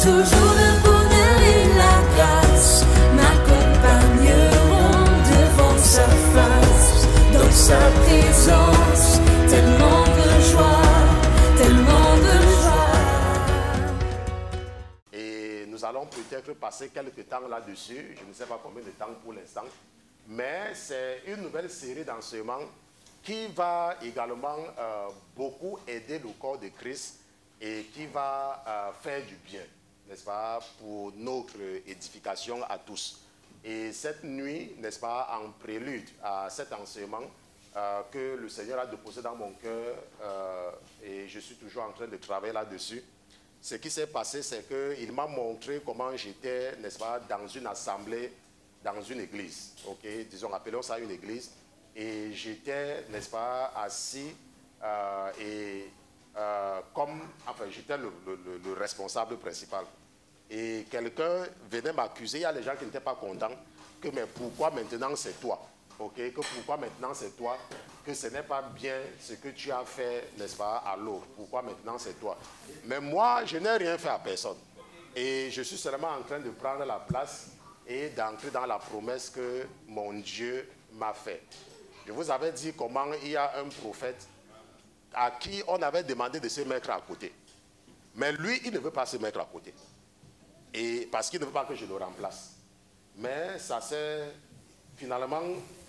toujours le bonheur et la grâce m'accompagneront devant sa face, dans sa présence, tellement de joie, tellement de joie. Et nous allons peut-être passer quelques temps là-dessus, je ne sais pas combien de temps pour l'instant, mais c'est une nouvelle série d'enseignements qui va également beaucoup aider le corps de Christ et qui va faire du bien, n'est-ce pas, pour notre édification à tous. Et cette nuit, n'est-ce pas, en prélude à cet enseignement que le Seigneur a déposé dans mon cœur, et je suis toujours en train de travailler là-dessus, ce qui s'est passé, c'est qu'il m'a montré comment j'étais, n'est-ce pas, dans une assemblée, dans une église, ok, disons, appelons ça une église, et j'étais, n'est-ce pas, assis, enfin, j'étais le responsable principal. Et quelqu'un venait m'accuser, il y a les gens qui n'étaient pas contents, que mais pourquoi maintenant c'est toi, ok, que pourquoi maintenant c'est toi, que ce n'est pas bien ce que tu as fait, n'est-ce pas, à l'autre, pourquoi maintenant c'est toi. Mais moi, je n'ai rien fait à personne. Et je suis seulement en train de prendre la place et d'entrer dans la promesse que mon Dieu m'a faite. Je vous avais dit comment il y a un prophète à qui on avait demandé de se mettre à côté. Mais lui, il ne veut pas se mettre à côté. Et parce qu'il ne veut pas que je le remplace. Mais ça s'est... Finalement,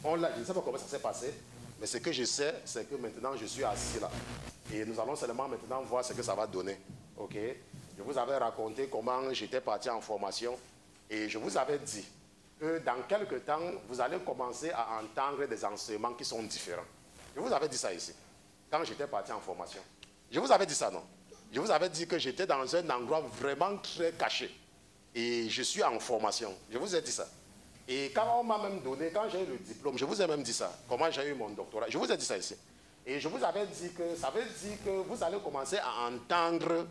je ne sais pas comment ça s'est passé, mais ce que je sais, c'est que maintenant je suis assis là. Et nous allons seulement maintenant voir ce que ça va donner. Ok? Je vous avais raconté comment j'étais parti en formation et je vous avais dit que dans quelques temps, vous allez commencer à entendre des enseignements qui sont différents. Je vous avais dit ça ici, quand j'étais parti en formation. Je vous avais dit ça, non? Je vous avais dit que j'étais dans un endroit vraiment très caché. Et je suis en formation. Je vous ai dit ça. Et quand on m'a même donné, quand j'ai eu le diplôme, je vous ai même dit ça, comment j'ai eu mon doctorat. Je vous ai dit ça ici. Et je vous avais dit que ça veut dire que vous allez commencer à entendre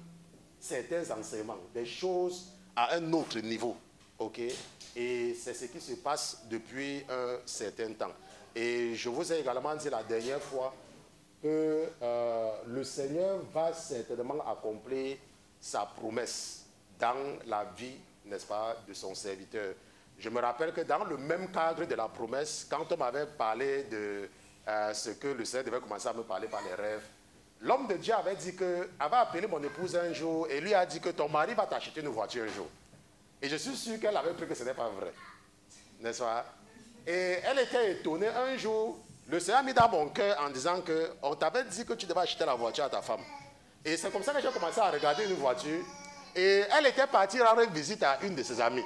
certains enseignements, des choses à un autre niveau. Ok? Et c'est ce qui se passe depuis un certain temps. Et je vous ai également dit la dernière fois que le Seigneur va certainement accomplir sa promesse dans la vie, n'est-ce pas, de son serviteur. Je me rappelle que dans le même cadre de la promesse, quand on m'avait parlé de ce que le Seigneur devait commencer à me parler par les rêves, l'homme de Dieu avait dit que, avait appelé mon épouse un jour et lui a dit que ton mari va t'acheter une voiture un jour. Et je suis sûr qu'elle avait cru que ce n'est pas vrai. N'est-ce pas? Et elle était étonnée. Un jour, le Seigneur a mis dans mon cœur en disant qu'on t'avait dit que tu devais acheter la voiture à ta femme. Et c'est comme ça que j'ai commencé à regarder une voiture. Et elle était partie rendre visite à une de ses amies.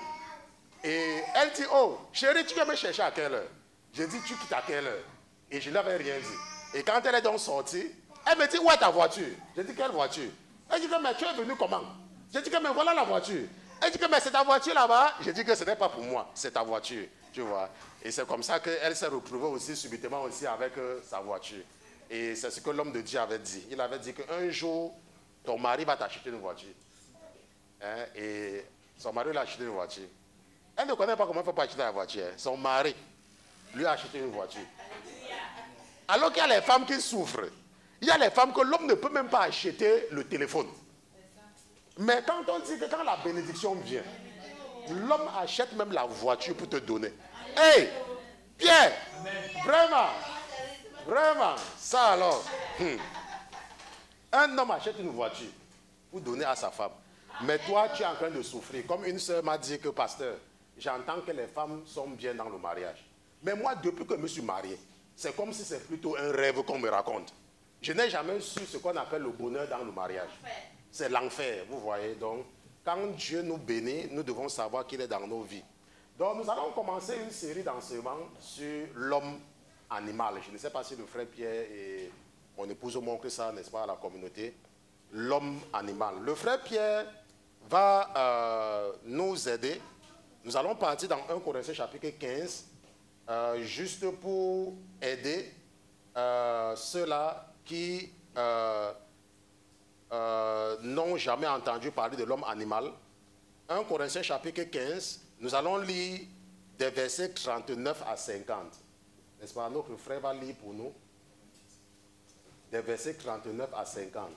Et elle dit, oh, chérie, tu viens me chercher à quelle heure? J'ai dit, tu quittes à quelle heure? Et je n'avais rien dit. Et quand elle est donc sortie, elle me dit, où est ta voiture? J'ai dit, quelle voiture? Elle dit, mais tu es venu comment? J'ai dit, mais voilà la voiture. Elle dit, mais c'est ta voiture là-bas? J'ai dit que ce n'est pas pour moi, c'est ta voiture. Tu vois? Et c'est comme ça qu'elle s'est retrouvée aussi subitement aussi avec sa voiture. Et c'est ce que l'homme de Dieu avait dit. Il avait dit qu'un jour, ton mari va t'acheter une voiture. Hein? Et son mari lui a acheté une voiture. Elle ne connaît pas comment il faut pas acheter la voiture. Son mari lui a acheté une voiture. Alors qu'il y a les femmes qui souffrent. Il y a les femmes que l'homme ne peut même pas acheter le téléphone. Mais quand on dit que quand la bénédiction vient, l'homme achète même la voiture pour te donner. Hey, Pierre, vraiment, ça alors. Un homme achète une voiture pour donner à sa femme. Mais toi, tu es en train de souffrir. Comme une sœur m'a dit que, pasteur, j'entends que les femmes sont bien dans le mariage. Mais moi, depuis que je me suis marié, c'est comme si c'est plutôt un rêve qu'on me raconte. Je n'ai jamais su ce qu'on appelle le bonheur dans le mariage. C'est l'enfer, vous voyez. Donc, quand Dieu nous bénit, nous devons savoir qu'il est dans nos vies. Donc, nous allons commencer une série d'enseignements sur l'homme animal. Je ne sais pas si le frère Pierre et mon épouse ont montré ça, n'est-ce pas, à la communauté. L'homme animal. Le frère Pierre va nous aider. Nous allons partir dans 1 Corinthiens chapitre 15, juste pour aider ceux-là qui n'ont jamais entendu parler de l'homme animal. 1 Corinthiens chapitre 15, nous allons lire des versets 39 à 50. N'est-ce pas? Notre frère va lire pour nous des versets 39 à 50.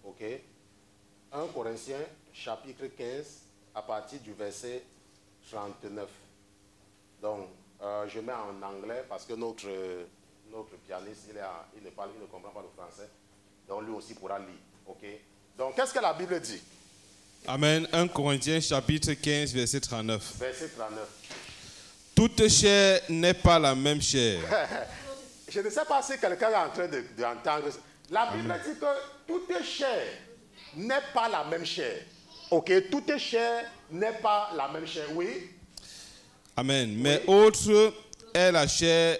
Ok? 1 Corinthiens chapitre 15, à partir du verset 39. Donc, je mets en anglais parce que notre pianiste, il ne comprend pas le français. Donc, lui aussi pourra lire. OK? Donc, qu'est-ce que la Bible dit? Amen. 1 Corinthiens chapitre 15, verset 39. Verset 39. Toute chair n'est pas la même chair. Je ne sais pas si quelqu'un est en train d'entendre. La Bible dit que toute chair n'est pas la même chair. OK? Toute chair n'est pas la même chair. Oui? Amen. Mais autre est la chair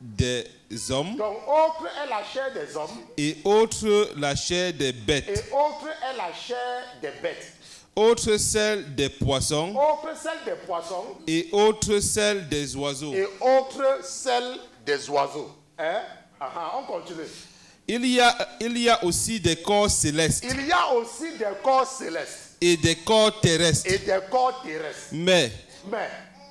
des hommes. Donc, autre est la chair des hommes. Et autre la chair des bêtes. Et autre est la chair des bêtes. Autre celle des poissons. Autre celle des poissons. Et autre celle des oiseaux. Et autre celle des oiseaux. Hein? On continue. Il y a aussi des corps célestes. Il y a aussi des corps célestes. Et des corps terrestres. Et des corps terrestres. Mais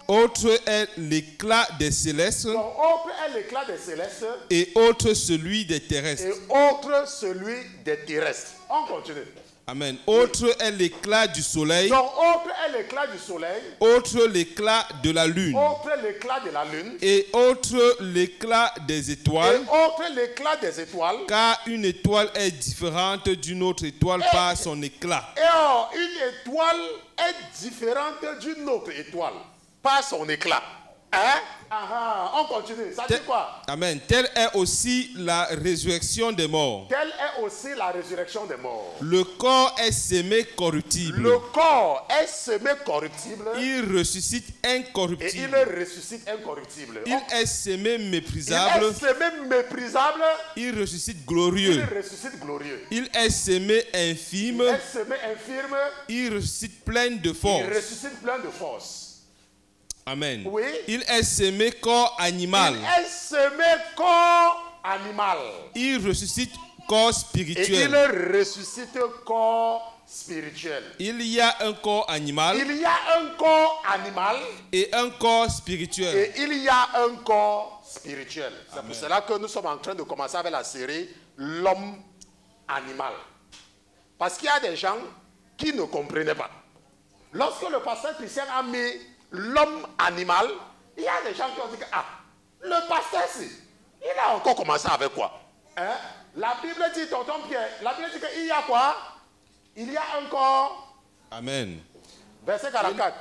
autre est l'éclat des célestes. Donc, autre est l'éclat des célestes. Et autre celui des terrestres. Et autre celui des terrestres. On continue. Amen. Autre est l'éclat du soleil. Donc, autre est l'éclat du soleil. Autre l'éclat de la lune. Autre l'éclat de la lune. Et autre l'éclat des étoiles. Et autre l'éclat des étoiles. Car une étoile est différente d'une autre étoile par son éclat. Et or, une étoile est différente d'une autre étoile par son éclat. Hein? On continue. Ça dit quoi? Amen. Telle est aussi la résurrection des morts. Telle est aussi la résurrection des morts. Le corps est semé corruptible. Le corps est semé corruptible. Il ressuscite incorruptible. Et il ressuscite incorruptible. Il est semé méprisable. Il est semé méprisable. Il ressuscite glorieux. Il ressuscite glorieux. Il est semé infime. Il est semé infirme. Il ressuscite plein de force. Il ressuscite plein de force. Amen. Oui. Il est semé corps animal. Il est semé corps animal. Il ressuscite corps Et spirituel. il ressuscite corps spirituel. Il y a un corps animal Il y a un corps animal et un corps spirituel. et il y a un corps spirituel. C'est pour cela que nous sommes en train de commencer avec la série L'homme animal. Parce qu'il y a des gens qui ne comprenaient pas. Lorsque le pasteur Christian a mis l'homme animal, il y a des gens qui ont dit que le pasteur, il a encore commencé avec quoi? La Bible dit, tonton Pierre, la Bible dit qu'il y a quoi? Il y a un corps. Amen. Verset 44.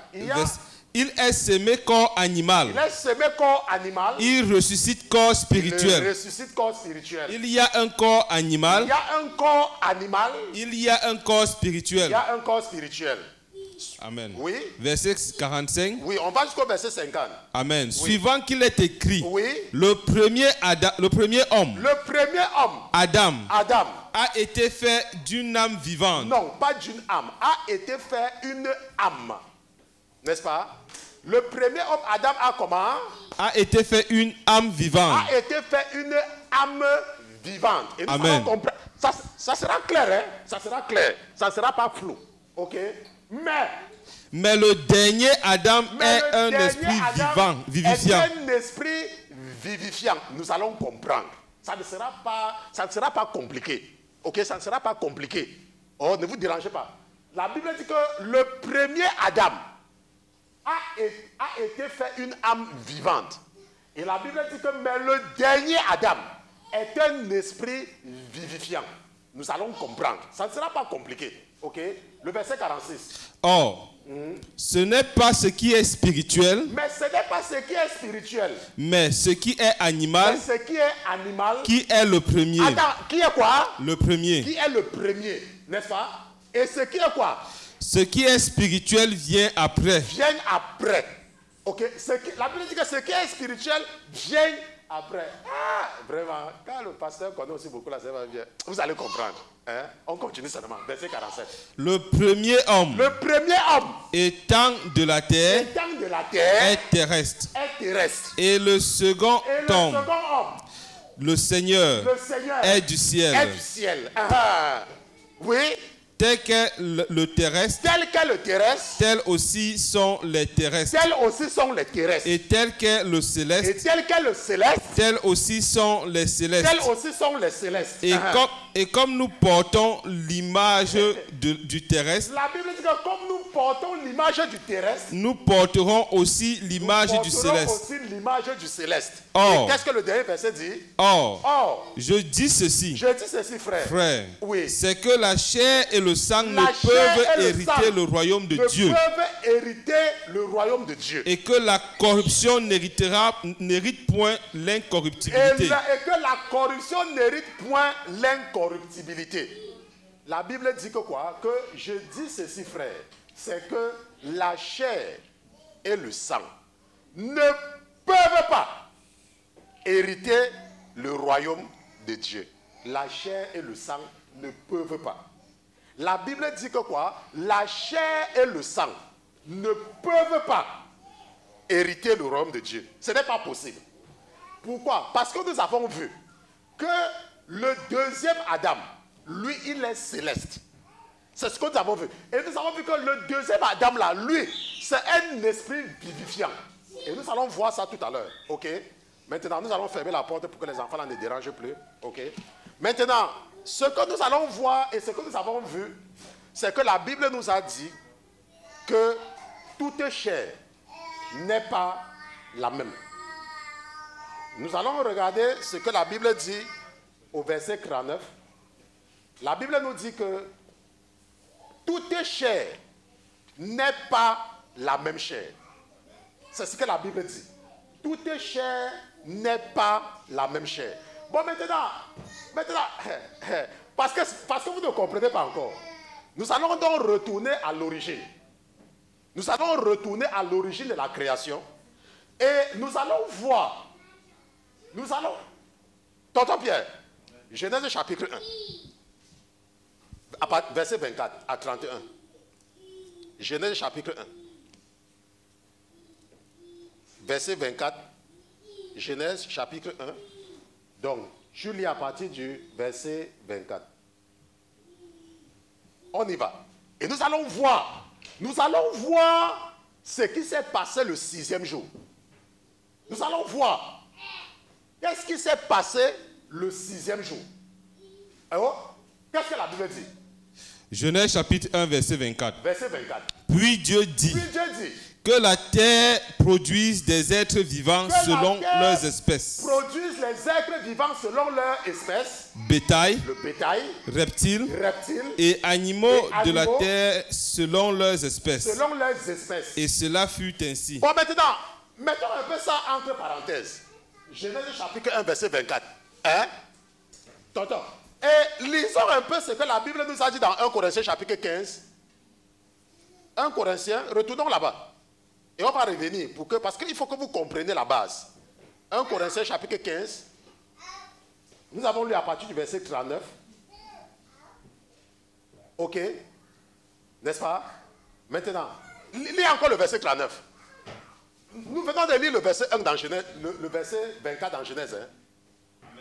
Il est semé corps animal. Il est semé corps animal. Il ressuscite corps Il spirituel. ressuscite corps spirituel. Il y a un corps animal. Il y a un corps animal. Il y a un corps Il spirituel. y a un corps spirituel. Amen. Oui. Verset 45. Oui, on va jusqu'au verset 50. Amen. Suivant qu'il est écrit, Oui. le premier homme, Le premier homme, Adam, Adam, a été fait d'une âme vivante. non, pas d'une âme, a été fait une âme. N'est-ce pas? Le premier homme, Adam, a comment? A été fait une âme vivante. A été fait une âme vivante. Et nous Amen. allons comprendre. Ça sera clair, hein? Ça sera clair. Ça ne sera pas flou. Ok? Mais le dernier Adam est le un dernier esprit Adam vivifiant. est un esprit vivifiant. Nous allons comprendre. Ça ne sera pas compliqué. Ok? Ça ne sera pas compliqué. Oh, ne vous dérangez pas. La Bible dit que le premier Adam a été fait une âme vivante. Et la Bible dit que mais le dernier Adam est un esprit vivifiant. Nous allons comprendre. Ça ne sera pas compliqué. Ok? Le verset 46. Or, ce n'est pas ce qui est spirituel, Mais ce n'est pas ce qui est spirituel. mais ce qui est animal, Mais ce qui est animal. qui est le premier. Attends, qui est quoi? Le premier. Qui est le premier, n'est-ce pas? Et ce qui est quoi? Ce qui est spirituel vient après. Vient après. Ok? La Bible dit que ce qui est spirituel vient après. Vraiment, quand le pasteur connaît aussi beaucoup la Seigneur, vous allez comprendre. Hein? On continue seulement. Verset 47. Le premier homme, Le premier homme, étant de la terre, étant de la terre, est terrestre. est terrestre. Et le second Et le homme, second homme, le Seigneur, le Seigneur, est du ciel. est du ciel. Oui. Tel qu'est le terrestre, tel qu'est le terrestre, tels aussi sont les terrestres. tels aussi sont les terrestres. Et tel qu'est le Et céleste, tel qu'est le céleste, tels aussi sont les célestes. tels aussi sont les célestes. Et comme nous portons l'image du terrestre, La Bible dit que comme nous portons l'image du terrestre, nous porterons aussi l'image du porterons céleste. aussi l'image du céleste. Or. Et qu'est-ce que le dernier verset dit? Or, Or, je dis ceci, je dis ceci, frère. frère, Oui. c'est que la chair et le sang ne La chair peuvent et le hériter sang le royaume de ne Dieu. peuvent hériter le royaume de Dieu. Et que la corruption n'hérite point Et l'incorruptibilité. que la corruption n'hérite point l'incorruptibilité. La Bible dit que quoi? Que je dis ceci, frère, c'est que la chair et le sang ne peuvent pas hériter le royaume de Dieu. La chair et le sang ne peuvent pas. La Bible dit que quoi? La chair et le sang ne peuvent pas hériter le royaume de Dieu. Ce n'est pas possible. Pourquoi? Parce que nous avons vu que le deuxième Adam, lui, il est céleste. C'est ce que nous avons vu. Et nous avons vu que le deuxième Adam, là, lui, c'est un esprit vivifiant. Et nous allons voir ça tout à l'heure. OK? Maintenant, nous allons fermer la porte pour que les enfants là, ne dérangent plus. OK? Maintenant, ce que nous allons voir et ce que nous avons vu, c'est que la Bible nous a dit que toute chair n'est pas la même. Nous allons regarder ce que la Bible dit au verset 49. La Bible nous dit que toute chair n'est pas la même chair. C'est ce que la Bible dit. Toute chair n'est pas la même chair. Bon, maintenant, parce que vous ne comprenez pas encore, nous allons donc retourner à l'origine. Nous allons retourner à l'origine de la création et nous allons voir. Tonton Pierre, Genèse chapitre 1, verset 24 à 31. Genèse chapitre 1, verset 24. Genèse chapitre 1. Donc, je lis à partir du verset 24. On y va. Et nous allons voir ce qui s'est passé le 6e jour. Nous allons voir qu'est-ce qui s'est passé le 6e jour. Alors, qu'est-ce que la Bible dit? Genèse chapitre 1, verset 24. Verset 24. Puis Dieu dit Puis Dieu dit que la terre produise des êtres vivants selon leurs espèces. Produisent les êtres vivants selon leur espèce. Bétail, Le bétail, reptiles reptiles, et animaux de la terre selon leurs espèces. selon leurs espèces. Et cela fut ainsi. Bon, maintenant, mettons un peu ça entre parenthèses. Genèse chapitre 1, verset 24. Hein? Tonton. Et lisons un peu ce que la Bible nous a dit dans 1 Corinthiens chapitre 15. 1 Corinthiens, retournons là-bas. Et on va revenir parce qu'il faut que vous compreniez la base. 1 Corinthiens chapitre 15. Nous avons lu à partir du verset 39. Ok? N'est-ce pas? Maintenant, lis encore le verset 39. Nous venons de lire le verset 1 dans Genèse, le verset 24 dans Genèse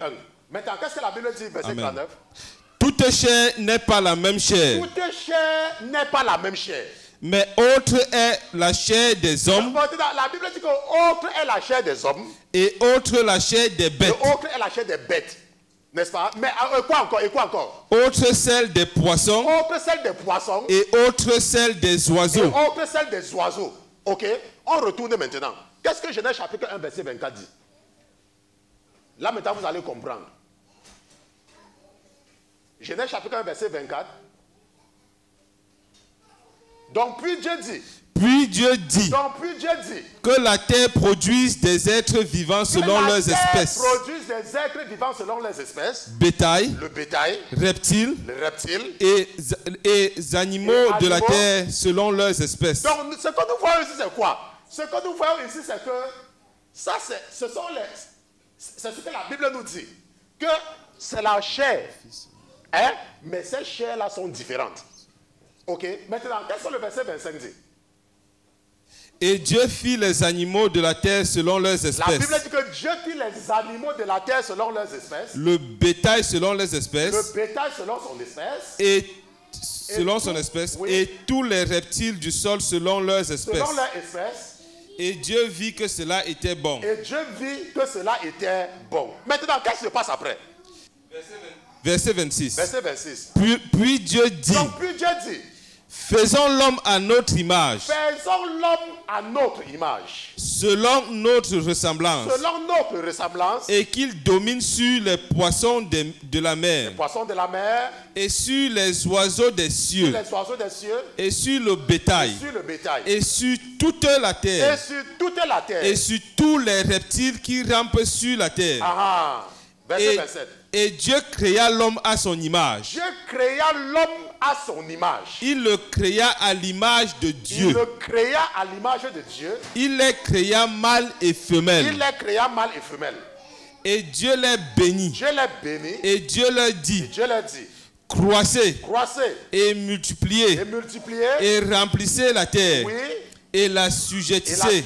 1. Maintenant, qu'est-ce que la Bible dit, verset 39? Toute chair n'est pas la même chair, Toute chair n'est pas la même chair. mais autre est la chair des hommes La Bible dit que autre est la chair des hommes et autre la chair des et bêtes. autre est la chair des bêtes. N'est-ce pas? Mais quoi encore? Et quoi encore? Autre celle des poissons Autre celle des poissons et autre celle des et oiseaux. autre celle des oiseaux. Ok? On retourne maintenant. Qu'est-ce que Genèse chapitre 1 verset 24 dit? Là maintenant vous allez comprendre. Genèse chapitre 1 verset 24. Donc puis Dieu dit. Donc puis Dieu dit que la terre produise des êtres vivants selon leurs espèces. Produisent des êtres vivants selon leurs espèces. Bétail, Le bétail, reptiles les reptiles et animaux de la terre selon leurs espèces. Donc ce que nous voyons ici c'est quoi? Ce que nous voyons ici c'est que ça c'est ce que la Bible nous dit. Que c'est la chair. Hein? Mais ces chairs-là sont différentes. Ok? Maintenant, qu'est-ce que le verset 25 dit? Et Dieu fit les animaux de la terre selon leurs La espèces. Bible dit que Dieu fit les animaux de la terre selon leurs espèces. Le bétail selon leurs espèces. Le bétail selon son espèce. Et selon son espèce, oui, et tous les reptiles du sol selon leurs espèces. Selon leurs espèces. Et Dieu vit que cela était bon. Et Dieu vit que cela était bon. Maintenant, qu'est-ce qui se passe après? Verset 26. Verset 26. Puis Dieu dit. Donc, puis Dieu dit. Faisons l'homme à notre image. Faisons l'homme à notre image. Selon notre ressemblance. Selon notre ressemblance. Et qu'il domine sur les poissons de la mer. Les poissons de la mer. Et sur les oiseaux des cieux. Sur les oiseaux des cieux. Et sur le bétail. Et sur le bétail. Et sur toute la terre. Et sur toute la terre. Et sur tous les reptiles qui rampent sur la terre. Ah, verset 27. Et Dieu créa l'homme à son image. Dieu créa l'homme à son image. Il le créa à l'image de Dieu. Il le créa à l'image de Dieu. Il les créa mâle et femelle. Il les créa mâle et femelle. Et Dieu les bénit. Dieu les bénit. Et Dieu leur dit. Et Dieu leur dit. Croissez. Croissez. Et multipliez. Et multipliez. Et remplissez la terre. Oui. Et la sujettissez.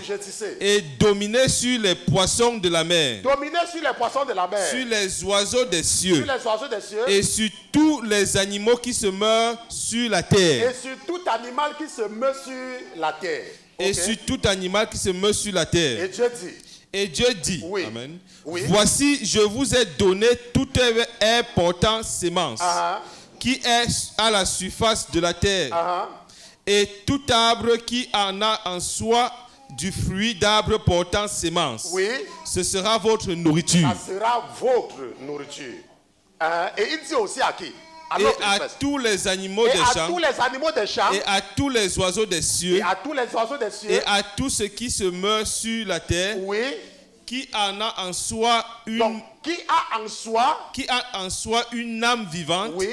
Et dominez sur les poissons de la mer. Dominez sur les poissons de la mer. Sur les oiseaux des cieux. Sur les oiseaux des cieux. Et sur tous les animaux qui se meurent sur la terre. Et sur tout animal qui se meurt sur la terre. Et sur tout animal qui se meurt sur la terre. Et Dieu dit. Et Dieu dit. Oui. Amen. Oui. Voici, je vous ai donné toute herbe portant sémence. Qui est à la surface de la terre. Et tout arbre qui en a en soi du fruit d'arbre portant sémence. Oui. Ce sera votre nourriture. Ça sera votre nourriture. Et il dit aussi à qui? Et à tous les animaux des champs. Et à tous les animaux des champs. Et à tous les oiseaux des cieux. Et à tous les oiseaux des cieux. Et à tout ce qui se meurt sur la terre. Oui. Qui en a en soi une. Donc, qui a en soi une âme vivante. Oui.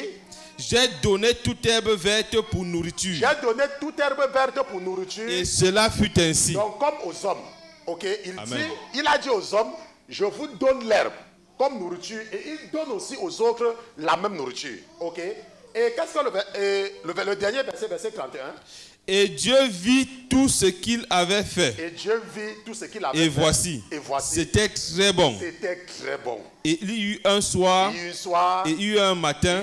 J'ai donné toute herbe verte pour nourriture. J'ai donné toute herbe verte pour nourriture. Et cela fut ainsi. Donc comme aux hommes, ok, il a dit aux hommes, je vous donne l'herbe comme nourriture et il donne aussi aux autres la même nourriture, ok. Et qu'est-ce que le dernier verset, verset 31? Et Dieu vit tout ce qu'il avait fait. Et Dieu vit tout ce qu'il avait fait. Et voici. C'était très bon. C'était très bon. Et il y eut un soir. Et il y eut un matin.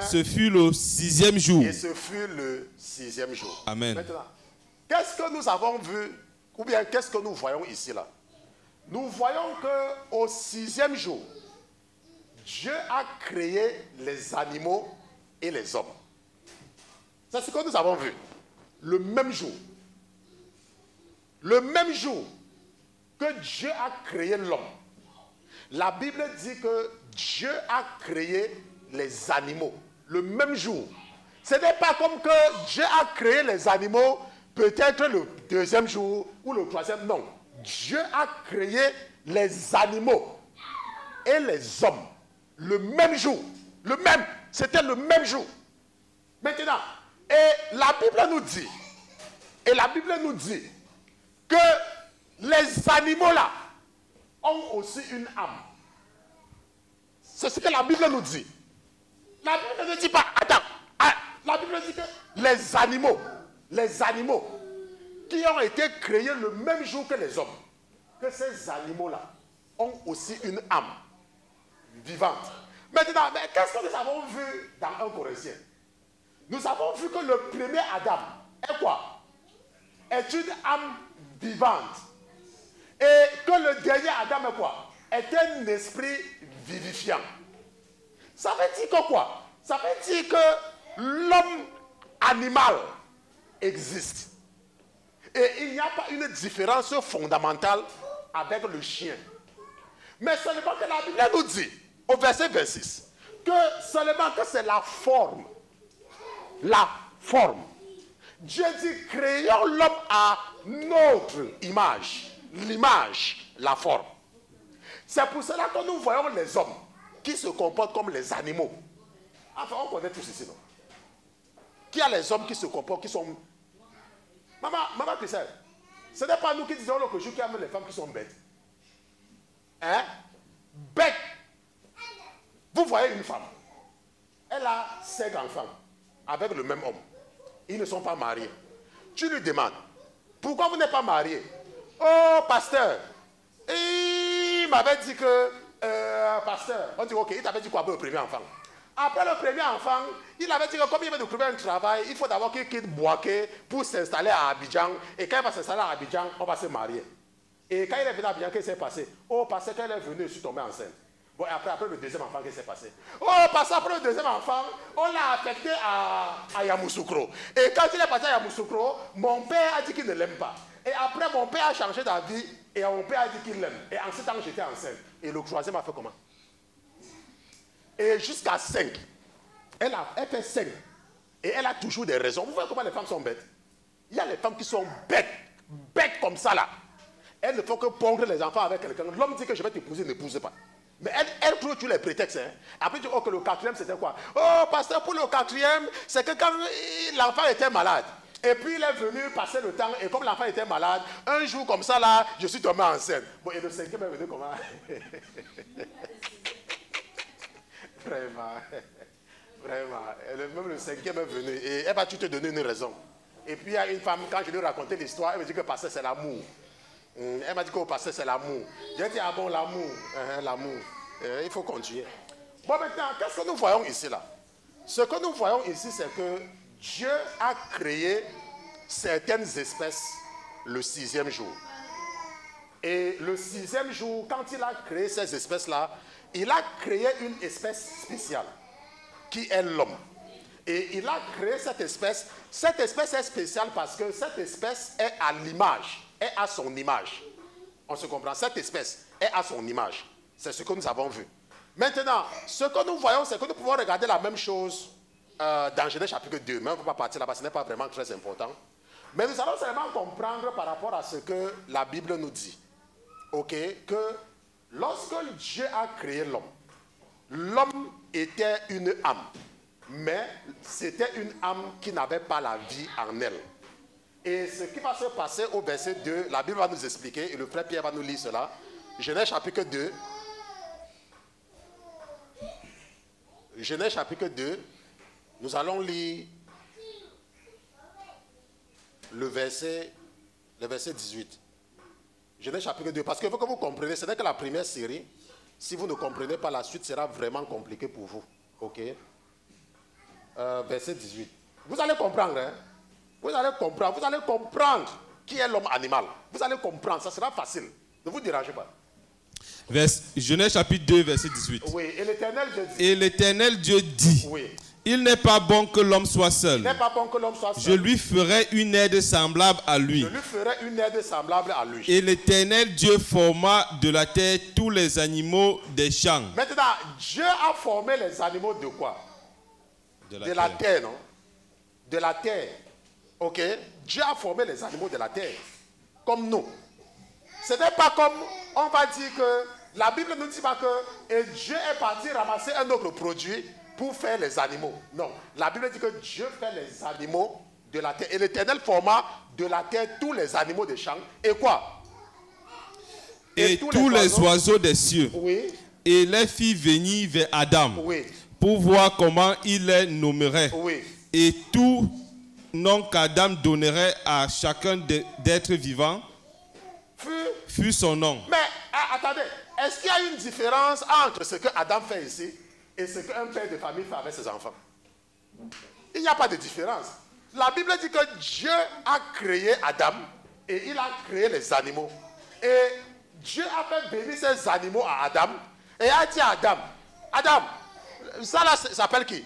Ce fut le 6e jour. Et ce fut le 6e jour. Amen. Maintenant, qu'est-ce que nous avons vu, ou bien qu'est-ce que nous voyons ici là? Nous voyons que au 6e jour, Dieu a créé les animaux et les hommes. C'est ce que nous avons vu. Le même jour. Le même jour que Dieu a créé l'homme. La Bible dit que Dieu a créé les animaux. Le même jour. Ce n'est pas comme que Dieu a créé les animaux peut-être le 2e jour ou le 3e. Non. Dieu a créé les animaux et les hommes. Le même jour. Le même. C'était le même jour. Maintenant, et la Bible nous dit, que les animaux là ont aussi une âme. C'est ce que la Bible nous dit. La Bible ne dit pas, attends, la Bible dit que les animaux qui ont été créés le même jour que les hommes, que ces animaux là ont aussi une âme vivante. Maintenant, mais qu'est-ce que nous avons vu dans 1 Corinthiens? Nous avons vu que le premier Adam est quoi? Est une âme vivante. Et que le dernier Adam est quoi? Est un esprit vivifiant. Ça veut dire que quoi? Ça veut dire que l'homme animal existe. Et il n'y a pas une différence fondamentale avec le chien. Mais seulement que la Bible nous dit, au verset 26, que seulement que c'est la forme. La forme. Dieu dit, créons l'homme à notre image. L'image, la forme. C'est pour cela que nous voyons les hommes qui se comportent comme les animaux. Enfin, on connaît tous ici, non? Qui a les hommes qui se comportent, qui sont... Maman Christelle, ce n'est pas nous qui disons l'autre jour qu'il y a les femmes qui sont bêtes. Hein? Bête. Vous voyez une femme. Elle a 5 enfants avec le même homme. Ils ne sont pas mariés. Tu lui demandes, pourquoi vous n'êtes pas mariés? Oh, pasteur, il m'avait dit que, pasteur, on dit, ok, il t'avait dit quoi pour le premier enfant? Après le premier enfant, il avait dit que comme il veut de trouver un travail, il faut d'abord qu'il quitte Boaké pour s'installer à Abidjan. Et quand il va s'installer à Abidjan, on va se marier. Et quand il est venu à Abidjan, qu'est-ce qui s'est passé? Oh, parce qu'elle est venue, je suis tombé enceinte. Bon, après le deuxième enfant, qu'est-ce qui s'est passé? Oh, parce qu'après le deuxième enfant, on l'a affecté à Yamoussoukro. Et quand il est parti à Yamoussoukro, mon père a dit qu'il ne l'aime pas. Et après, mon père a changé d'avis et mon père a dit qu'il l'aime. Et en ce temps, j'étais enceinte. Et le troisième a fait comment? Et jusqu'à 5. Elle fait 5. Et elle a toujours des raisons. Vous voyez comment les femmes sont bêtes? Il y a les femmes qui sont bêtes. Bêtes comme ça là. Elles ne font que pondre les enfants avec quelqu'un. L'homme dit que je vais t'épouser, n'épouse pas. Mais elle trouve tous les prétextes. Hein. Après, tu dis, oh, que le quatrième, c'était quoi? Oh, pasteur, pour le quatrième, c'est que quand l'enfant était malade, et puis il est venu passer le temps, et comme l'enfant était malade, un jour comme ça, là, je suis tombé enceinte. Bon, et le cinquième est venu comment? Vraiment. Même le cinquième est venu, et elle va te donner une raison. Et puis, il y a une femme, quand je lui racontais l'histoire, elle me dit que pasteur, c'est l'amour. Elle m'a dit qu'au passé c'est l'amour. J'ai dit, ah bon, l'amour. L'amour. Il faut continuer. Bon, maintenant, qu'est-ce que nous voyons ici là? Ce que nous voyons ici, c'est que Dieu a créé certaines espèces le 6e jour. Et le 6e jour, quand il a créé ces espèces-là, il a créé une espèce spéciale, qui est l'homme. Et il a créé cette espèce. Cette espèce est spéciale parce que cette espèce est à l'image. Est à son image. On se comprend. Cette espèce est à son image. C'est ce que nous avons vu. Maintenant, ce que nous voyons, c'est que nous pouvons regarder la même chose dans Genèse chapitre 2. Mais on ne peut pas partir là-bas, ce n'est pas vraiment très important. Mais nous allons seulement comprendre par rapport à ce que la Bible nous dit. Ok? Que lorsque Dieu a créé l'homme, l'homme était une âme. Mais c'était une âme qui n'avait pas la vie en elle. Et ce qui va se passer au verset 2, la Bible va nous expliquer, et le frère Pierre va nous lire cela. Genèse chapitre 2. Genèse chapitre 2, nous allons lire le verset 18. Genèse chapitre 2, parce qu'il faut que vous compreniez, ce n'est que la première série. Si vous ne comprenez pas, la suite sera vraiment compliquée pour vous. Ok? Verset 18. Vous allez comprendre, hein? Vous allez comprendre qui est l'homme animal. Vous allez comprendre, ça sera facile. Ne vous dérangez pas. Genèse chapitre 2, verset 18. Oui, et l'Éternel Dieu dit. Et l'Éternel Dieu dit. Oui. Il n'est pas bon que l'homme soit seul. Il n'est pas bon que l'homme soit seul. Je lui ferai une aide semblable à lui. Je lui ferai une aide semblable à lui. Et l'Éternel Dieu forma de la terre tous les animaux des champs. Maintenant, Dieu a formé les animaux de quoi? De la terre, non? De la terre. Ok? Dieu a formé les animaux de la terre. Comme nous. Ce n'est pas comme on va dire que la Bible ne nous dit pas que et Dieu est parti ramasser un autre produit pour faire les animaux. Non. La Bible dit que Dieu fait les animaux de la terre. Et l'Éternel forma de la terre tous les animaux des champs. Et quoi? Et tous les oiseaux des cieux. Oui. Et les fit venir vers Adam. Oui. Pour voir comment il les nommerait. Oui. Et tout nom qu'Adam donnerait à chacun d'êtres vivants fut son nom. Mais attendez, est-ce qu'il y a une différence entre ce que Adam fait ici et ce qu'un père de famille fait avec ses enfants? Il n'y a pas de différence. La Bible dit que Dieu a créé Adam et il a créé les animaux. Et Dieu a fait venir ces animaux à Adam et a dit à Adam, Adam, ça là s'appelle qui?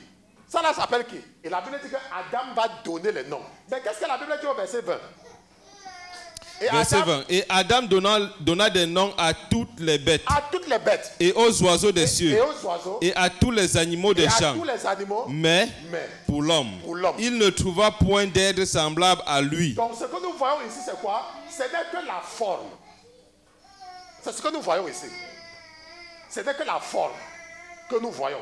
Ça là s'appelle qui? Et la Bible dit que Adam va donner les noms. Mais qu'est-ce que la Bible dit au verset 20? Verset 20. Et Adam donna des noms à toutes les bêtes. À toutes les bêtes. Et aux oiseaux des cieux. Et aux oiseaux. Et à tous les animaux des champs. À tous les animaux. Mais pour l'homme, il ne trouva point d'aide semblable à lui. Donc ce que nous voyons ici, c'est quoi? Ce n'est que la forme. C'est ce que nous voyons ici. Ce n'est que la forme que nous voyons.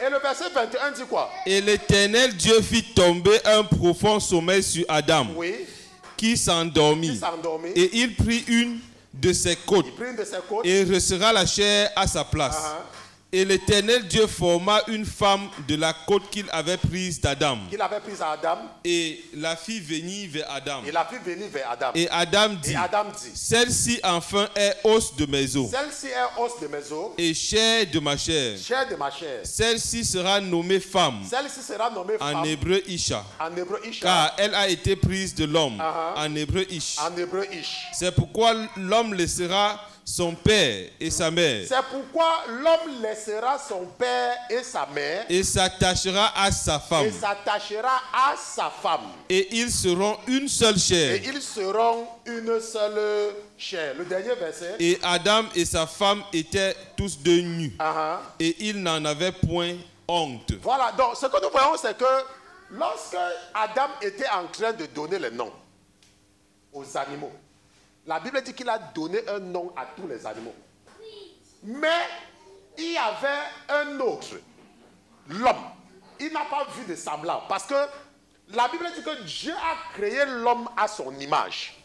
Et le verset 21 dit quoi? Et l'Éternel Dieu fit tomber un profond sommeil sur Adam. Oui. Qui s'endormit. Et il prit une de ses côtes. Et resserra la chair à sa place. Et l'Éternel Dieu forma une femme de la côte qu'il avait prise d'Adam. Qu'il avait prise à Adam. Et la fit venir vers Adam. Et la fit venir vers Adam. Et Adam dit, celle-ci enfin est os de mes os. Celle-ci est os de mes os. Et chair de ma chair. Chair de ma chair. Celle-ci sera nommée femme. Celle-ci sera nommée femme. En hébreu Isha. En hébreu Isha. Car elle a été prise de l'homme. En hébreu Ish. En hébreu Ish. C'est pourquoi l'homme laissera son père et sa mère. C'est pourquoi l'homme laissera son père et sa mère. Et s'attachera à sa femme. Et s'attachera à sa femme. Et ils seront une seule chair. Et ils seront une seule chair. Le dernier verset. Et Adam et sa femme étaient tous deux nus. Et ils n'en avaient point honte. Voilà, donc ce que nous voyons, c'est que lorsque Adam était en train de donner les noms aux animaux, la Bible dit qu'il a donné un nom à tous les animaux. Mais il y avait un autre, l'homme. Il n'a pas vu de semblable. Parce que la Bible dit que Dieu a créé l'homme à son image.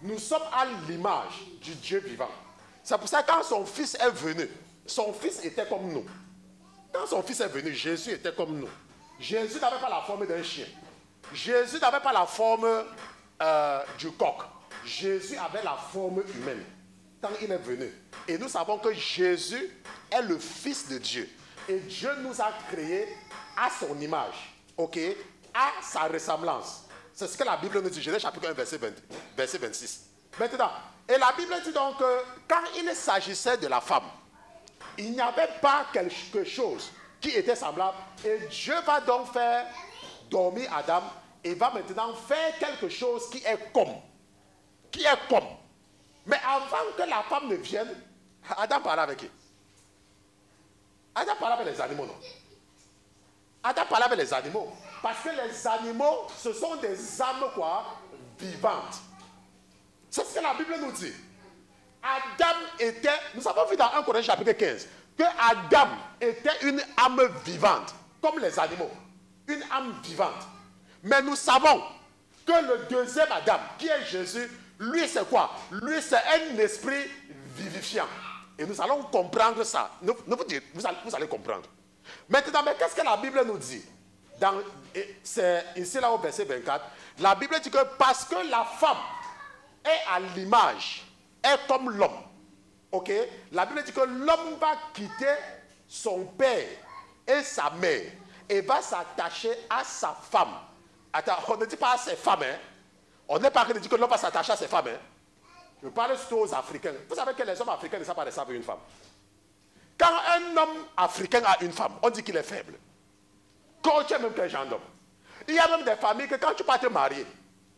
Nous sommes à l'image du Dieu vivant. C'est pour ça que quand son fils est venu, son fils était comme nous. Quand son fils est venu, Jésus était comme nous. Jésus n'avait pas la forme d'un chien. Jésus n'avait pas la forme du coq. Jésus avait la forme humaine quand il est venu. Et nous savons que Jésus est le Fils de Dieu. Et Dieu nous a créés à son image, ok, à sa ressemblance. C'est ce que la Bible nous dit. Genèse chapitre 1, verset 26. Maintenant, et la Bible dit donc que quand il s'agissait de la femme, il n'y avait pas quelque chose qui était semblable. Et Dieu va donc faire dormir Adam et va maintenant faire quelque chose qui est comme. Mais avant que la femme ne vienne, Adam parlait avec qui? Adam parlait avec les animaux, non? Adam parlait avec les animaux. Parce que les animaux, ce sont des âmes quoi? Vivantes. C'est ce que la Bible nous dit. Adam était, nous avons vu dans 1 Corinthiens chapitre 15, que Adam était une âme vivante, comme les animaux. Une âme vivante. Mais nous savons que le deuxième Adam, qui est Jésus, lui c'est quoi? Lui c'est un esprit vivifiant. Et nous allons comprendre ça. Vous allez comprendre. Maintenant, mais qu'est-ce que la Bible nous dit? C'est ici là au verset 24. La Bible dit que parce que la femme est à l'image, est comme l'homme. Ok? La Bible dit que l'homme va quitter son père et sa mère et va s'attacher à sa femme. Attends, on ne dit pas à ses femmes, hein? On n'est pas en train de dire que l'homme va s'attacher à ses femmes. Hein? Je parle surtout aux Africains. Vous savez que les hommes africains ne savent pas rester avec une femme. Quand un homme africain a une femme, on dit qu'il est faible. Quand tu es même qu'un genre d'homme. Il y a même des familles que quand tu pars te marier,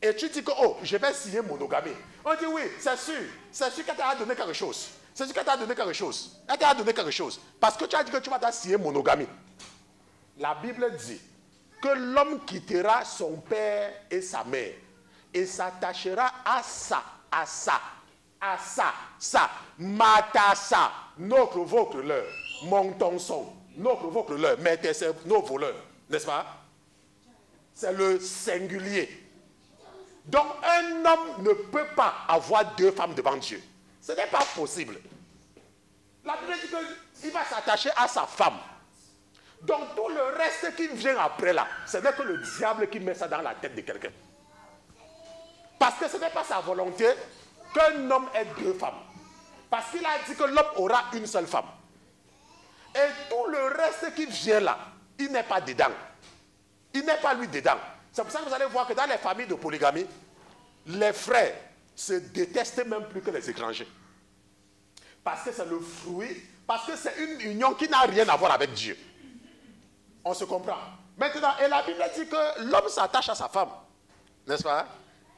et tu dis que, oh, je vais signer monogamie. On dit oui, c'est sûr qu'elle t'a donné quelque chose. C'est sûr qu'elle t'a donné quelque chose. Elle t'a donné quelque chose. Parce que tu as dit que tu vas signer monogamie. La Bible dit que l'homme quittera son père et sa mère et s'attachera à ça, matassa, notre, votre, leur, mon, ton, son, notre, votre, leur, mettez, nos voleurs, n'est-ce pas? C'est le singulier. Donc un homme ne peut pas avoir deux femmes devant Dieu. Ce n'est pas possible. La Bible dit qu'il va s'attacher à sa femme. Donc tout le reste qui vient après là, ce n'est que le diable qui met ça dans la tête de quelqu'un. Parce que ce n'est pas sa volonté qu'un homme ait deux femmes. Parce qu'il a dit que l'homme aura une seule femme. Et tout le reste qui vient là, il n'est pas dedans. Il n'est pas lui dedans. C'est pour ça que vous allez voir que dans les familles de polygamie, les frères se détestent même plus que les étrangers. Parce que c'est le fruit, parce que c'est une union qui n'a rien à voir avec Dieu. On se comprend. Maintenant, et la Bible dit que l'homme s'attache à sa femme. N'est-ce pas?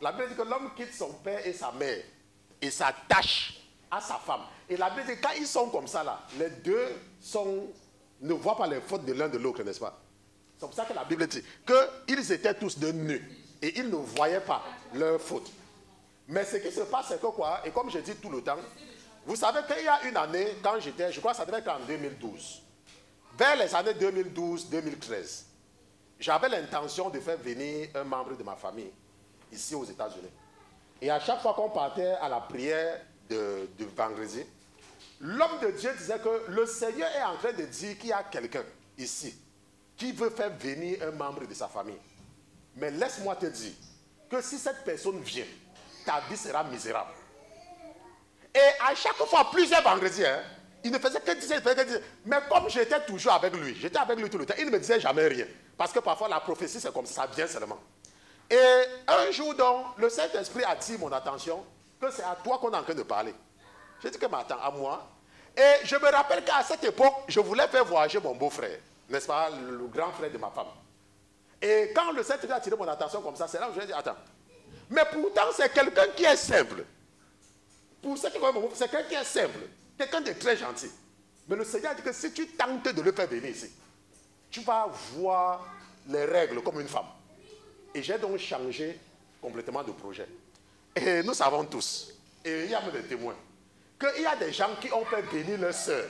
La Bible dit que l'homme quitte son père et sa mère et s'attache à sa femme. Et la Bible dit que quand ils sont comme ça là, les deux ne voient pas les fautes de l'un de l'autre, n'est-ce pas? C'est pour ça que la Bible dit qu'ils étaient tous de nus et ils ne voyaient pas leurs fautes. Mais ce qui se passe, c'est que quoi? Et comme je dis tout le temps, vous savez qu'il y a une année, quand j'étais, je crois que ça devait être en 2012, vers les années 2012-2013, j'avais l'intention de faire venir un membre de ma famille ici aux États-Unis. Et à chaque fois qu'on partait à la prière de vendredi, l'homme de Dieu disait que le Seigneur est en train de dire qu'il y a quelqu'un ici qui veut faire venir un membre de sa famille. Mais laisse-moi te dire que si cette personne vient, ta vie sera misérable. Et à chaque fois, plusieurs vendredis, hein, il ne faisait que dire, mais comme j'étais toujours avec lui, j'étais avec lui tout le temps, il ne me disait jamais rien. Parce que parfois la prophétie c'est comme ça vient seulement. Et un jour donc, le Saint-Esprit attire mon attention que c'est à toi qu'on est en train de parler. J'ai dit que m'attends à moi. Et je me rappelle qu'à cette époque, je voulais faire voyager mon beau-frère, n'est-ce pas, le grand frère de ma femme. Et quand le Saint-Esprit a attiré mon attention comme ça, c'est là où je lui ai dit, attends, mais pourtant c'est quelqu'un qui est simple. Pour ceux qui connaissent mon beau-frère, c'est quelqu'un qui est simple, quelqu'un de très gentil. Mais le Seigneur a dit que si tu tentes de le faire venir ici, tu vas voir les règles comme une femme. Et j'ai donc changé complètement de projet. Et nous savons tous, et il y a même des témoins, qu'il y a des gens qui ont fait venir leur soeur.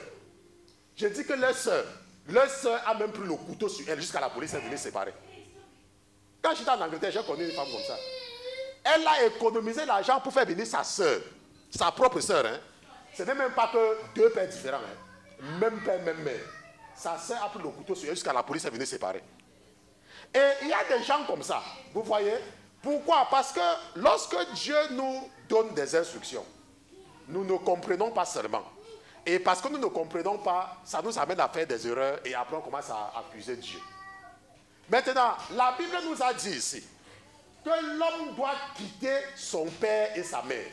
Je dis que leur soeur a même pris le couteau sur elle jusqu'à la police est venue séparer. Quand j'étais en Angleterre, j'ai connu une femme comme ça. Elle a économisé l'argent pour faire venir sa soeur, sa propre soeur. Hein. Ce n'est même pas que deux pères différents. Hein. Même père, même mère. Sa soeur a pris le couteau sur elle jusqu'à la police est venue séparer. Et il y a des gens comme ça. Vous voyez? Pourquoi? Parce que lorsque Dieu nous donne des instructions, nous ne comprenons pas seulement. Et parce que nous ne comprenons pas, ça nous amène à faire des erreurs et après on commence à accuser Dieu. Maintenant, la Bible nous a dit ici que l'homme doit quitter son père et sa mère.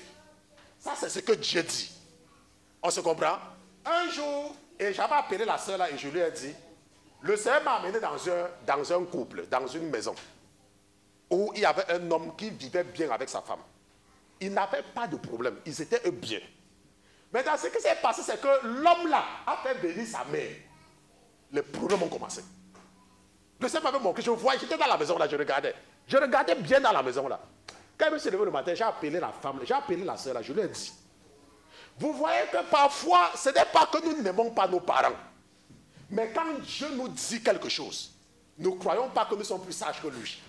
Ça, c'est ce que Dieu dit. On se comprend? Un jour, et j'avais appelé la soeur là et je lui ai dit, le Seigneur m'a amené dans un couple, dans une maison, où il y avait un homme qui vivait bien avec sa femme. Ils n'avaient pas de problème, ils étaient bien. Maintenant, ce qui s'est passé, c'est que l'homme là a fait venir sa mère. Les problèmes ont commencé. Le Seigneur m'avait montré, je voyais, j'étais dans la maison là, je regardais. Je regardais bien dans la maison là. Quand il me s'est levé le matin, j'ai appelé la femme, j'ai appelé la soeur là, je lui ai dit, vous voyez que parfois, ce n'est pas que nous n'aimons pas nos parents. Mais quand Dieu nous dit quelque chose, nous ne croyons pas que nous sommes plus sages que lui.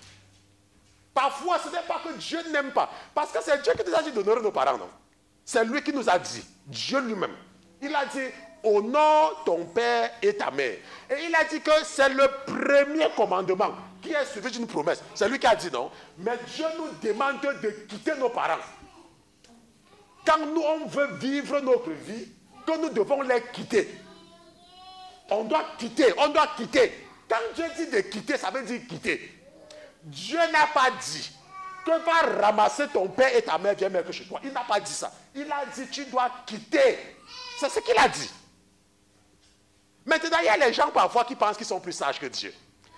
Parfois, ce n'est pas que Dieu n'aime pas. Parce que c'est Dieu qui nous a dit d'honorer nos parents, non? C'est lui qui nous a dit, Dieu lui-même. Il a dit, honore ton père et ta mère. Et il a dit que c'est le premier commandement qui est suivi d'une promesse. C'est lui qui a dit non. Mais Dieu nous demande de quitter nos parents. Quand nous, on veut vivre notre vie, que nous devons les quitter. On doit quitter, on doit quitter. Quand Dieu dit de quitter, ça veut dire quitter. Dieu n'a pas dit que va ramasser ton père et ta mère, viens mettre chez toi. Il n'a pas dit ça. Il a dit tu dois quitter. C'est ce qu'il a dit. Maintenant, il y a les gens parfois qui pensent qu'ils sont plus sages que Dieu.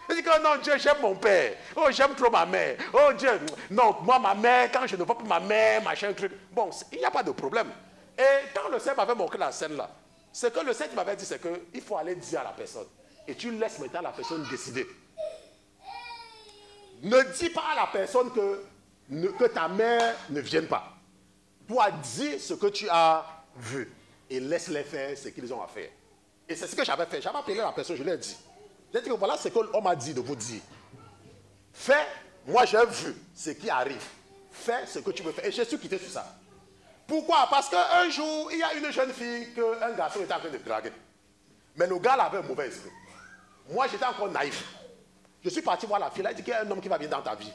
Ils disent que non, Dieu, j'aime mon père. Oh, j'aime trop ma mère. Oh, Dieu, non, moi, ma mère, quand je ne vois plus ma mère, machin, truc. Bon, il n'y a pas de problème. Et quand le Seigneur m'avait montré la scène là, ce que le Seigneur m'avait dit, c'est qu'il faut aller dire à la personne. Et tu laisses maintenant la personne décider. Ne dis pas à la personne que ta mère ne vienne pas. Toi, dis ce que tu as vu. Et laisse-les faire ce qu'ils ont à faire. Et c'est ce que j'avais fait. J'avais appelé la personne, je lui ai dit. J'ai dit que voilà ce qu'on m'a dit de vous dire. Fais, moi j'ai vu ce qui arrive. Fais ce que tu veux faire. Et je suis quitté sur ça. Pourquoi? Parce qu'un jour, il y a une jeune fille qu'un garçon était en train de draguer. Mais le gars là avait un mauvais esprit. Moi j'étais encore naïf. Je suis parti voir la fille. Elle a dit qu'il y a un homme qui va venir dans ta vie.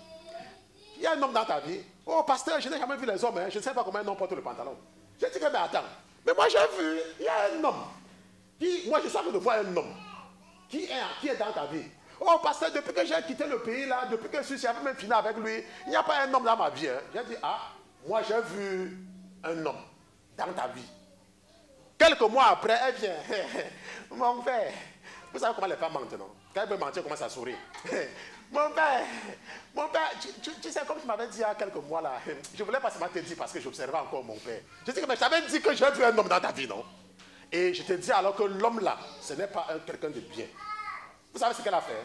Il y a un homme dans ta vie. Oh pasteur, je n'ai jamais vu les hommes. Hein. Je ne sais pas comment un homme porte le pantalon. J'ai dit que mais attends. Mais moi j'ai vu, il y a un homme. Moi je suis en train de voir un homme. Qui est dans ta vie? Oh pasteur, depuis que j'ai quitté le pays là, depuis que je suis même fini avec lui, il n'y a pas un homme dans ma vie. Hein. J'ai dit, ah, moi j'ai vu un homme dans ta vie. Quelques mois après, elle vient. Mon père, vous savez comment les femmes mentent, non? Quand elle veut mentir, elle commence à sourire. Mon père, tu sais, comme tu m'avais dit il y a quelques mois là, je voulais pas seulement te dire parce que j'observais encore mon père. Je dis que mais je t'avais dit que j'ai vu un homme dans ta vie, non? Et je te dis alors que l'homme là, ce n'est pas quelqu'un de bien. Vous savez ce qu'elle a fait?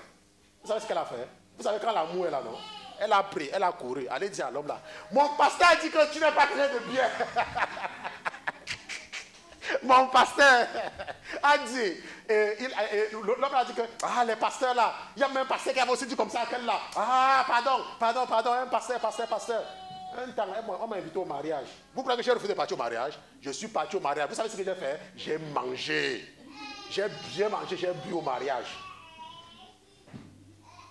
Vous savez ce qu'elle a fait? Vous savez quand l'amour est là, non? Elle a pris, elle a couru, allez dire à l'homme là, mon pasteur a dit que tu n'es pas quelqu'un de bien. Mon pasteur a dit, l'homme a dit que, ah, les pasteurs là, il y a même un pasteur qui avait aussi dit comme ça à quel là. Ah, pardon, un pasteur. Un temps, on m'a invité au mariage. Vous croyez que j'ai refusé de partir au mariage? Je suis parti au mariage. Vous savez ce que j'ai fait? J'ai mangé. J'ai mangé, j'ai bu au mariage.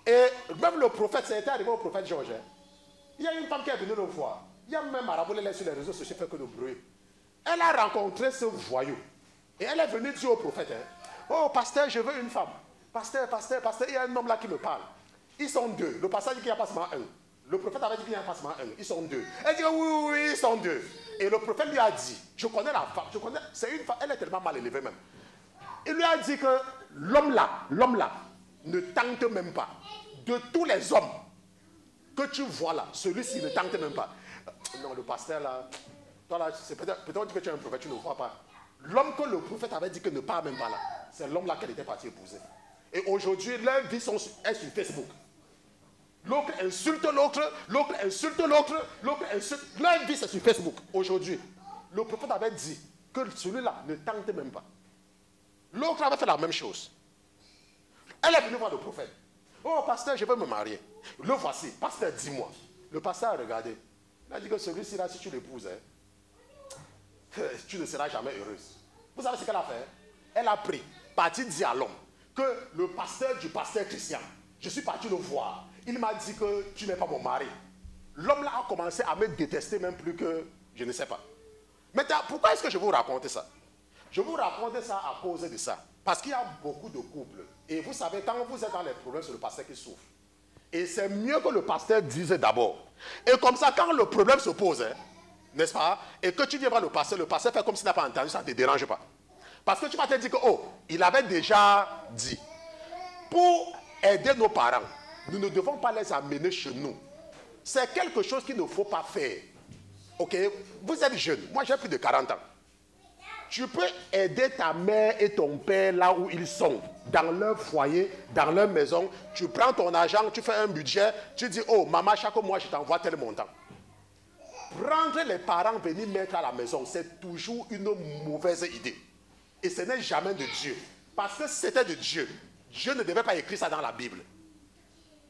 Et même le prophète, ça a été arrivé au prophète Georges. Il y a une femme qui est venue le voir. Il y a même marabout sur les réseaux sociaux, fait que de bruit. Elle a rencontré ce voyou. Et elle est venue dire au prophète, oh pasteur, je veux une femme. Pasteur, il y a un homme là qui me parle. Ils sont deux. Le pasteur dit qu'il n'y a pas seulement un. Le prophète avait dit qu'il n'y a pas seulement un. Ils sont deux. Elle dit oui, ils sont deux. Et le prophète lui a dit, je connais la femme, c'est une femme, elle est tellement mal élevée même. Il lui a dit que l'homme là, ne tente même pas. De tous les hommes que tu vois là, celui-ci ne tente même pas. Non, le pasteur là, toi là, c'est peut-être que tu es un prophète, tu ne vois pas. L'homme que le prophète avait dit que ne part même pas là, c'est l'homme là qu'elle était partie épouser. Et aujourd'hui, leurs vies est sur Facebook. L'autre insulte l'autre, l'autre insulte l'autre, l'autre insulte. Leur vie c'est sur Facebook. Aujourd'hui, le prophète avait dit que celui-là ne tente même pas. L'autre avait fait la même chose. Elle est venue voir le prophète. Oh, pasteur, je veux me marier. Le voici. Pasteur, dis-moi. Le pasteur a regardé. Il a dit que celui-ci, là, si tu l'épouses, tu ne seras jamais heureuse. Vous savez ce qu'elle a fait? Elle a pris, parti dire à l'homme que le pasteur du pasteur Christian, je suis parti le voir. Il m'a dit que tu n'es pas mon mari. L'homme là a commencé à me détester même plus que je ne sais pas. Maintenant, pourquoi est-ce que je vous raconte ça? Je vous raconte ça à cause de ça. Parce qu'il y a beaucoup de couples. Et vous savez, quand vous êtes dans les problèmes, c'est le pasteur qui souffre. Et c'est mieux que le pasteur dise d'abord. Et comme ça, quand le problème se pose, n'est-ce pas? Et que tu viens voir le pasteur fait comme s'il n'a pas entendu, ça ne te dérange pas. Parce que tu vas te dire que, oh, il avait déjà dit. Pour aider nos parents, nous ne devons pas les amener chez nous. C'est quelque chose qu'il ne faut pas faire. Ok? Vous êtes jeune. Moi, j'ai plus de 40 ans. Tu peux aider ta mère et ton père là où ils sont, dans leur foyer, dans leur maison. Tu prends ton argent, tu fais un budget, tu dis, oh, maman, chaque mois, je t'envoie tel montant. Prendre les parents, venir mettre à la maison, c'est toujours une mauvaise idée. Et ce n'est jamais de Dieu. Parce que c'était de Dieu. Dieu ne devait pas écrire ça dans la Bible.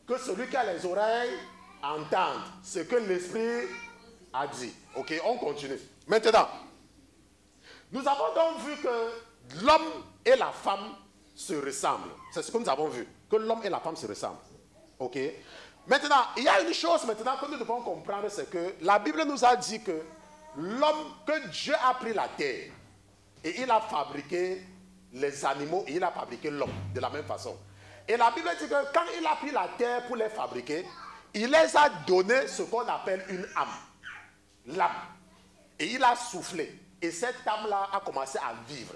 Que celui qui a les oreilles entende ce que l'Esprit a dit. Ok, on continue. Maintenant, nous avons donc vu que l'homme et la femme se ressemblent. C'est ce que nous avons vu. Que l'homme et la femme se ressemblent. Ok. Maintenant, il y a une chose maintenant que nous devons comprendre, c'est que la Bible nous a dit que l'homme, que Dieu a pris la terre et il a fabriqué les animaux et il a fabriqué l'homme de la même façon. Et la Bible dit que quand il a pris la terre pour les fabriquer, il les a donné ce qu'on appelle une âme. L'âme. Et il a soufflé. Et cette âme-là a commencé à vivre.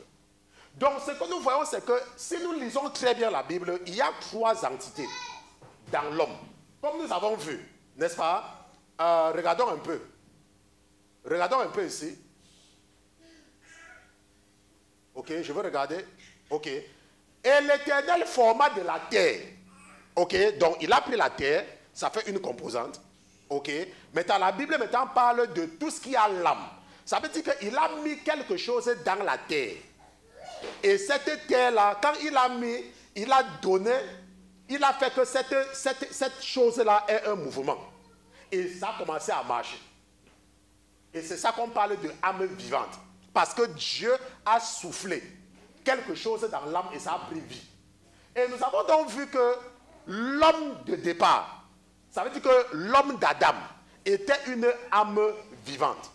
Donc ce que nous voyons, c'est que si nous lisons très bien la Bible, il y a 3 entités dans l'homme. Comme nous avons vu, n'est-ce pas? Regardons un peu. Regardons un peu ici. Ok, je veux regarder. Ok. Et l'Éternel forma de la terre. Ok, donc il a pris la terre, ça fait une composante. Ok. Maintenant, la Bible maintenant parle de tout ce qui a l'âme. Ça veut dire qu'il a mis quelque chose dans la terre. Et cette terre-là, quand il a mis, il a donné, il a fait que cette chose-là ait un mouvement. Et ça a commencé à marcher. Et c'est ça qu'on parle de âme vivante. Parce que Dieu a soufflé quelque chose dans l'âme et ça a pris vie. Et nous avons donc vu que l'homme de départ, ça veut dire que l'homme d'Adam était une âme vivante.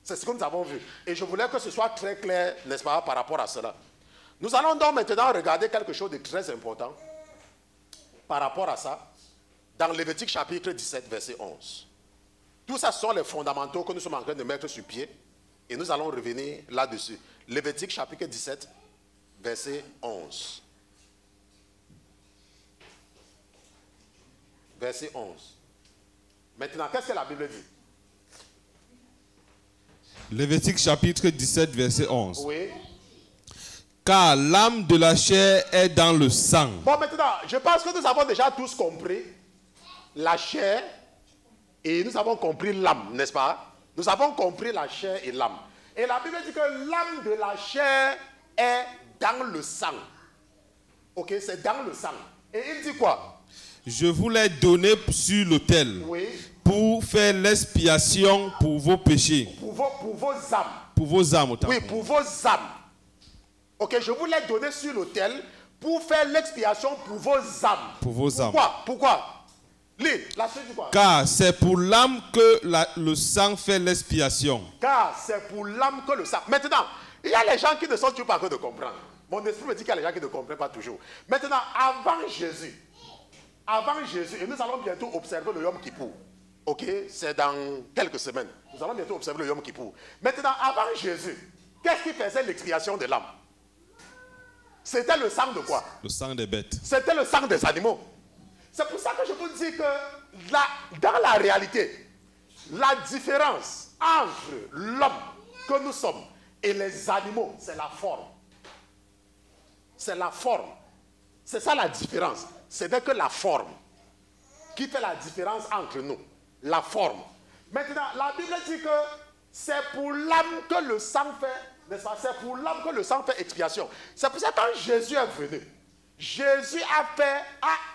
C'est ce que nous avons vu. Et je voulais que ce soit très clair, n'est-ce pas, par rapport à cela. Nous allons donc maintenant regarder quelque chose de très important par rapport à ça dans Lévitique chapitre 17, verset 11. Tout ça sont les fondamentaux que nous sommes en train de mettre sur pied. Et nous allons revenir là-dessus. Lévitique chapitre 17, verset 11. Verset 11. Maintenant, qu'est-ce que la Bible dit? Lévitique chapitre 17, verset 11. Oui. Car l'âme de la chair est dans le sang. Bon, maintenant, je pense que nous avons déjà tous compris la chair et nous avons compris l'âme, n'est-ce pas? Nous avons compris la chair et l'âme. Et la Bible dit que l'âme de la chair est dans le sang. Ok, c'est dans le sang. Et il dit quoi? Je vous l'ai donné sur l'autel. Oui. pour faire l'expiation pour vos péchés. Pour vos âmes. Pour vos âmes, autant. Oui, pour vos âmes. Ok, je vous l'ai donné sur l'autel pour faire l'expiation pour vos âmes. Pour vos âmes. Pourquoi? Lis, la suite du quoi? Car c'est pour l'âme que le sang fait l'expiation. Car c'est pour l'âme que le sang. Maintenant, il y a les gens qui ne sont toujours pas en train de comprendre. Mon esprit me dit qu'il y a les gens qui ne comprennent pas toujours. Maintenant, avant Jésus, et nous allons bientôt observer le Yom Kippour. Ok, c'est dans quelques semaines. Nous allons bientôt observer le Yom Kippour. Maintenant, avant Jésus, qu'est-ce qui faisait l'expiation de l'âme? C'était le sang de quoi? Le sang des bêtes. C'était le sang des animaux. C'est pour ça que je vous dis que dans la réalité, la différence entre l'homme que nous sommes et les animaux, c'est la forme. C'est la forme. C'est ça la différence. C'est que la forme qui fait la différence entre nous. La forme. Maintenant, la Bible dit que c'est pour l'âme que le sang fait, n'est-ce pas? C'est pour l'âme que le sang fait expiation. C'est pour ça que quand Jésus est venu, Jésus a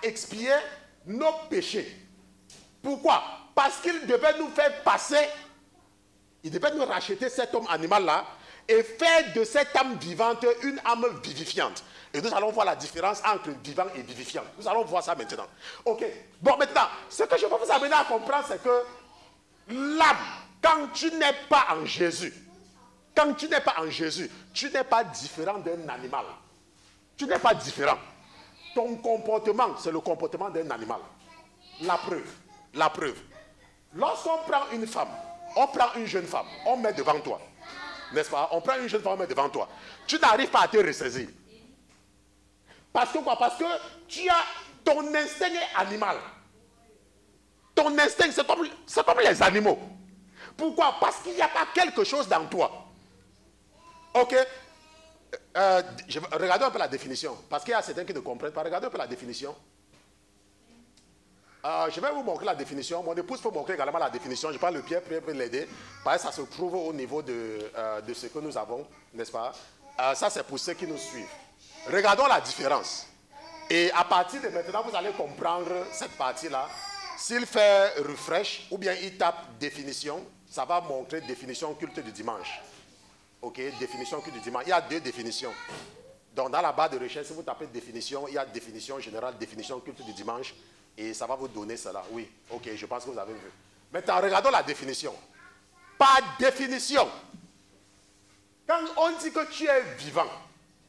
expié nos péchés. Pourquoi? Parce qu'il devait nous faire passer, il devait nous racheter cet homme animal-là et faire de cette âme vivante une âme vivifiante. Et nous allons voir la différence entre vivant et vivifiant. Nous allons voir ça maintenant. Ok. Bon, maintenant, ce que je veux vous amener à comprendre, c'est que l'âme, quand tu n'es pas en Jésus, tu n'es pas différent d'un animal. Tu n'es pas différent. Ton comportement, c'est le comportement d'un animal. La preuve. Lorsqu'on prend une femme, on prend une jeune femme, on met devant toi. N'est-ce pas? On prend une jeune femme, on met devant toi. Tu n'arrives pas à te ressaisir. Parce que quoi? Parce que tu as ton instinct est animal. Ton instinct, c'est comme les animaux. Pourquoi? Parce qu'il n'y a pas quelque chose dans toi. Ok? Regardons un peu la définition. Parce qu'il y a certains qui ne comprennent pas. Regardez un peu la définition. Je vais vous montrer la définition. Mon épouse peut montrer également la définition. Je parle le Pierre pour l'aider. Parce que ça se trouve au niveau de ce que nous avons, n'est-ce pas? Ça, c'est pour ceux qui nous suivent. Regardons la différence. Et à partir de maintenant, vous allez comprendre cette partie-là. S'il fait refresh ou bien il tape définition, ça va montrer définition culte du dimanche. Ok, définition culte du dimanche. Il y a deux définitions. Donc dans la barre de recherche, si vous tapez définition, il y a définition générale, définition culte du dimanche. Et ça va vous donner cela. Oui, ok, je pense que vous avez vu. Maintenant, regardons la définition. Par définition, quand on dit que tu es vivant,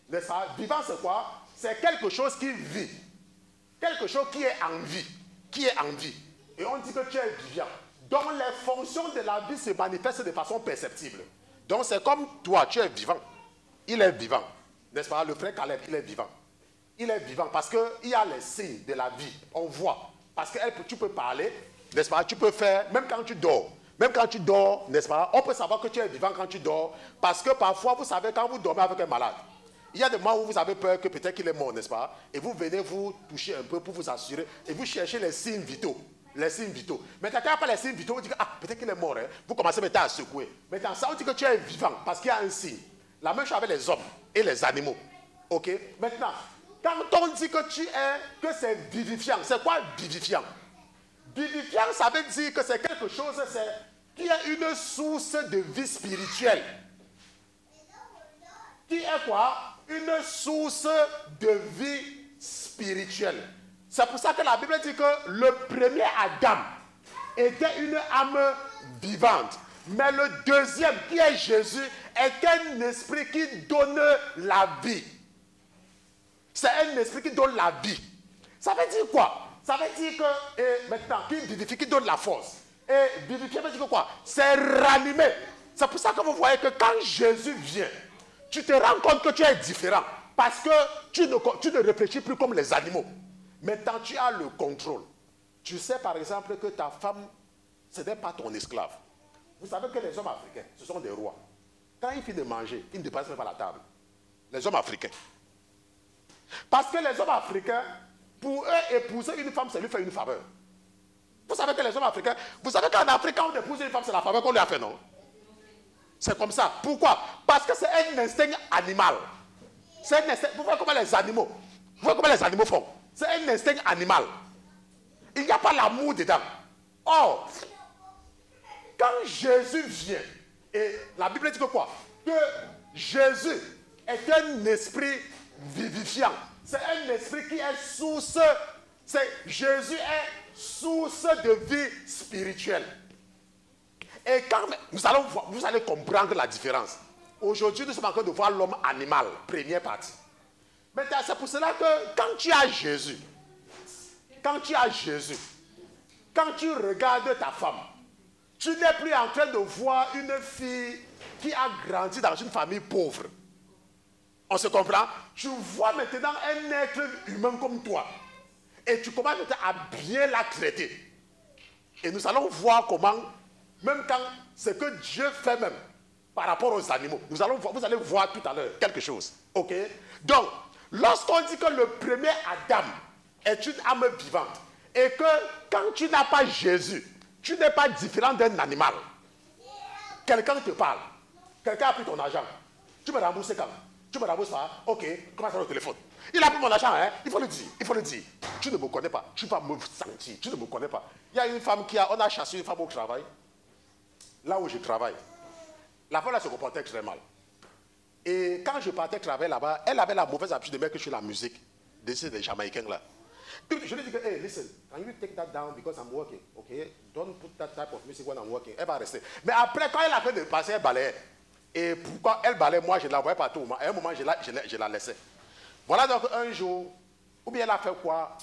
n'est-ce pas? Vivant, c'est quoi? C'est quelque chose qui vit. Quelque chose qui est en vie. Et on dit que tu es vivant. Donc les fonctions de la vie se manifestent de façon perceptible. Donc c'est comme toi, tu es vivant. Il est vivant. N'est-ce pas? Le frère Caleb, il est vivant. Il est vivant parce qu'il y a les signes de la vie. On voit. Parce que tu peux parler, n'est-ce pas? Tu peux faire, même quand tu dors. Même quand tu dors, n'est-ce pas? On peut savoir que tu es vivant quand tu dors. Parce que parfois, vous savez, quand vous dormez avec un malade, il y a des moments où vous avez peur que peut-être qu'il est mort, n'est-ce pas? Et vous venez vous toucher un peu pour vous assurer. Et vous cherchez les signes vitaux. Les signes vitaux. Maintenant, quand il n'y a pas les signes vitaux, vous dites, peut-être qu'il est mort. Hein? Vous commencez maintenant à secouer. Maintenant, ça, on dit que tu es vivant parce qu'il y a un signe. La même chose avec les hommes et les animaux. Ok? Maintenant, quand on dit que que c'est vivifiant, c'est quoi vivifiant? Vivifiant, ça veut dire que c'est quelque chose qui est une source de vie spirituelle. Qui est quoi? Une source de vie spirituelle. C'est pour ça que la Bible dit que le premier Adam était une âme vivante. Mais le deuxième, qui est Jésus, est un esprit qui donne la vie. C'est un esprit qui donne la vie. Ça veut dire quoi? Ça veut dire que, maintenant, qui vivifie, qui donne la force. Et vivifier veut dire quoi? C'est ranimer. C'est pour ça que vous voyez que quand Jésus vient, tu te rends compte que tu es différent. Parce que tu ne réfléchis plus comme les animaux. Maintenant, tu as le contrôle. Tu sais par exemple que ta femme, ce n'est pas ton esclave. Vous savez que les hommes africains, ce sont des rois. Quand ils finissent de manger, ils ne dépassent même pas la table. Les hommes africains. Parce que les hommes africains, pour eux, épouser une femme, c'est lui faire une faveur. Vous savez que les hommes africains, vous savez qu'en Afrique, quand on épouse une femme, c'est la faveur qu'on lui a fait, non? C'est comme ça. Pourquoi? Parce que c'est un instinct animal. C'est un instinct. Vous voyez comment les animaux, font? C'est un instinct animal. Il n'y a pas l'amour dedans. Or, quand Jésus vient, et la Bible dit que quoi? Que Jésus est un esprit vivifiant. C'est un esprit qui est source. Jésus est source de vie spirituelle. Et quand vous allez comprendre la différence. Aujourd'hui, nous sommes en train de voir l'homme animal, première partie. Maintenant, c'est pour cela que quand tu as Jésus, quand tu regardes ta femme, tu n'es plus en train de voir une fille qui a grandi dans une famille pauvre. On se comprend? Tu vois maintenant un être humain comme toi. Et tu commences à bien la traiter. Et nous allons voir comment, même quand ce que Dieu fait même par rapport aux animaux, vous allez voir tout à l'heure quelque chose. Ok? Donc, lorsqu'on dit que le premier Adam est une âme vivante, et que quand tu n'as pas Jésus, tu n'es pas différent d'un animal. Quelqu'un te parle, quelqu'un a pris ton argent, tu me rembourses quand? Tu me rembourses pas? Ok, comment ça va le téléphone? Il a pris mon argent, hein? Il faut le dire. Tu ne me connais pas, tu vas me sentir, tu ne me connais pas. Il y a une femme on a chassé une femme au travail, là où je travaille. La femme là se comportait très mal. Et quand je partais travailler là-bas, elle avait la mauvaise habitude de mettre sur la musique de ces Jamaïcains là. Je lui dis que, hey, listen, can you take that down because I'm working? Okay, don't put that type of music when I'm working. Elle va rester. Mais après, quand elle a fait de passer, elle balayait. Et pourquoi elle balayait, moi je la voyais partout. À un moment, je la laissais. Voilà donc un jour, ou bien elle a fait quoi?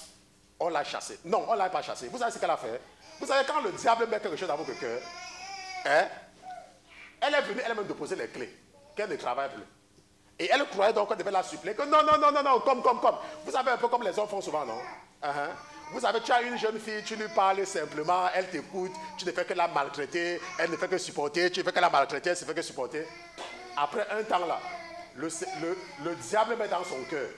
On l'a chassée. Non, on ne l'a pas chassée. Vous savez ce qu'elle a fait? Vous savez, quand le diable met quelque chose dans votre cœur, hein, elle est venue elle-même déposer les clés, qu'elle ne travaille plus. Et elle croyait donc qu'on devait la suppléer, que non, comme. Vous savez un peu comme les hommes font souvent, non? Vous savez, tu as une jeune fille, tu lui parles simplement, elle t'écoute, tu ne fais que la maltraiter, elle ne fait que supporter, tu ne fais que la maltraiter, elle ne fait que supporter. Après un temps là, le diable met dans son cœur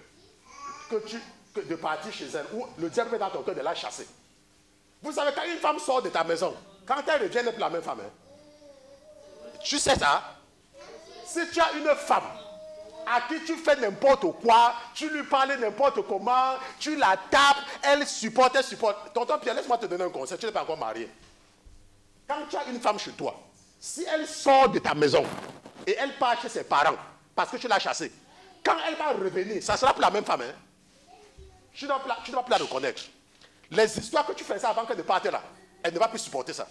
de partir chez elle, ou le diable met dans ton cœur de la chasser. Vous savez, quand une femme sort de ta maison, quand elle revient, elle n'est plus la même femme. Hein? Tu sais ça? Si tu as une femme à qui tu fais n'importe quoi, tu lui parles n'importe comment, tu la tapes, elle supporte. Tonton Pierre, laisse-moi te donner un conseil, tu n'es pas encore marié. Quand tu as une femme chez toi, si elle sort de ta maison et elle part chez ses parents parce que tu l'as chassée, quand elle va revenir, ça ne sera plus la même femme. Hein? Tu ne dois plus la reconnaître. Les histoires que tu fais ça avant qu'elle ne parte là, elle ne va plus supporter ça.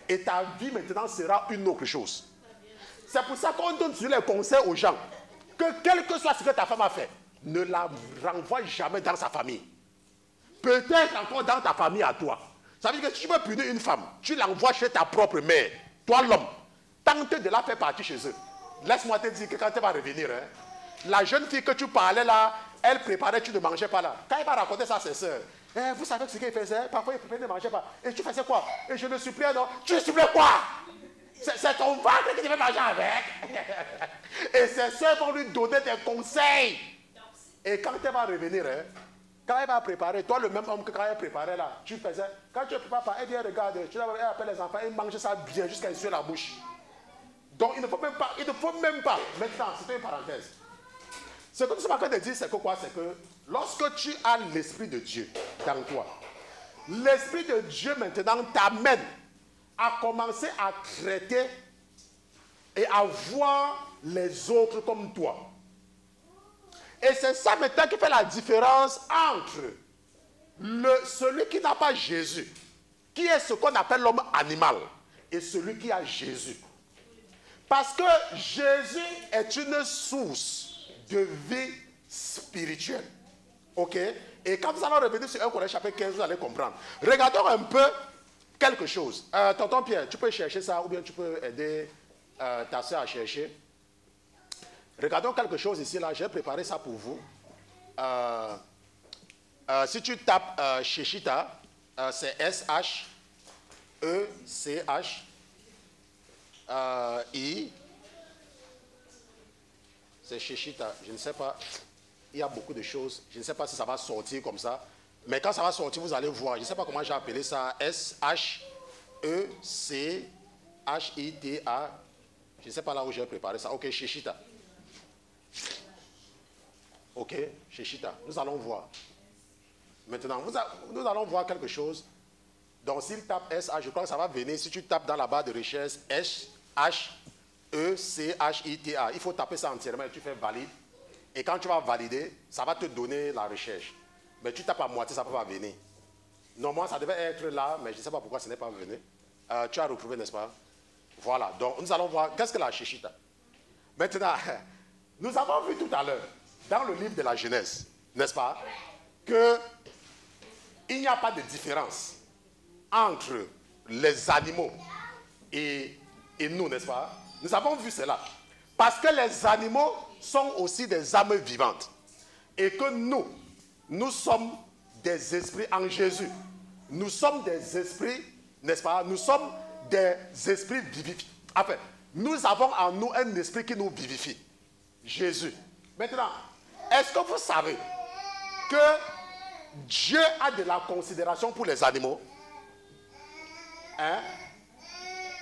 Et ta vie maintenant sera une autre chose. C'est pour ça qu'on donne toujours les conseils aux gens. Que quel que soit ce que ta femme a fait, ne la renvoie jamais dans sa famille. Peut-être encore dans ta famille à toi. Ça veut dire que si tu veux punir une femme, tu l'envoies chez ta propre mère. Toi l'homme, tente de la faire partir chez eux. Laisse-moi te dire que quand elle va revenir, hein, la jeune fille que tu parlais là, elle préparait, tu ne mangeais pas là. Quand elle va raconter ça à ses soeurs, vous savez ce qu'elle faisait? Parfois il préparait, ne mangeait pas. Et tu faisais quoi? Et je ne suppliais, non? Tu suppliais quoi? C'est ton ventre que tu veux manger avec. Et ses soeurs vont lui donner des conseils. Et quand elle va revenir, hein, quand elle va préparer, toi le même homme que quand elle préparait là, tu faisais, quand tu prépares, elle vient regarder, elle appelle les enfants, ils mangent ça bien jusqu'à essuyer la bouche. Donc il ne faut même pas, maintenant, c'est une parenthèse. Ce que nous sommes en train de dire, c'est que quoi? C'est que lorsque tu as l'Esprit de Dieu dans toi, l'Esprit de Dieu maintenant t'amène à commencer à traiter et à voir les autres comme toi. Et c'est ça maintenant qui fait la différence entre celui qui n'a pas Jésus, qui est ce qu'on appelle l'homme animal, et celui qui a Jésus. Parce que Jésus est une source de vie spirituelle. Ok? Et quand vous allez revenir sur 1 Corinthiens chapitre 15, vous allez comprendre. Regardons un peu quelque chose. Tonton Pierre, tu peux chercher ça ou bien tu peux aider ta soeur à chercher. Regardons quelque chose ici, là. J'ai préparé ça pour vous. Si tu tapes Shechita, c'est S-H-E-C-H-I. C'est Shechita. Je ne sais pas. Il y a beaucoup de choses. Je ne sais pas si ça va sortir comme ça. Mais quand ça va sortir, vous allez voir. Je ne sais pas comment j'ai appelé ça. S-H-E-C-H-I-T-A. Je ne sais pas là où j'ai préparé ça. Ok, Shechita. Ok, Shechita. Nous allons voir. Maintenant, nous allons voir quelque chose Donc s'il tape SH, je crois que ça va venir. Si tu tapes dans la barre de recherche SHECHITA, il faut taper ça entièrement et tu fais valide. Et quand tu vas valider, ça va te donner la recherche. Mais tu tapes à moitié, ça ne peut pas venir. Normalement, ça devait être là, mais je ne sais pas pourquoi ce n'est pas venu. Tu as retrouvé, n'est-ce pas? Voilà, donc nous allons voir, qu'est-ce que la Shishita? Maintenant, nous avons vu tout à l'heure, dans le livre de la Genèse, n'est-ce pas, qu'il n'y a pas de différence entre les animaux et nous, n'est-ce pas? Nous avons vu cela. Parce que les animaux sont aussi des âmes vivantes. Et que nous sommes des esprits en Jésus. Nous sommes des esprits, n'est-ce pas? Nous sommes des esprits vivifiés. Enfin, nous avons en nous un esprit qui nous vivifie. Jésus. Maintenant, est-ce que vous savez que Dieu a de la considération pour les animaux? Hein?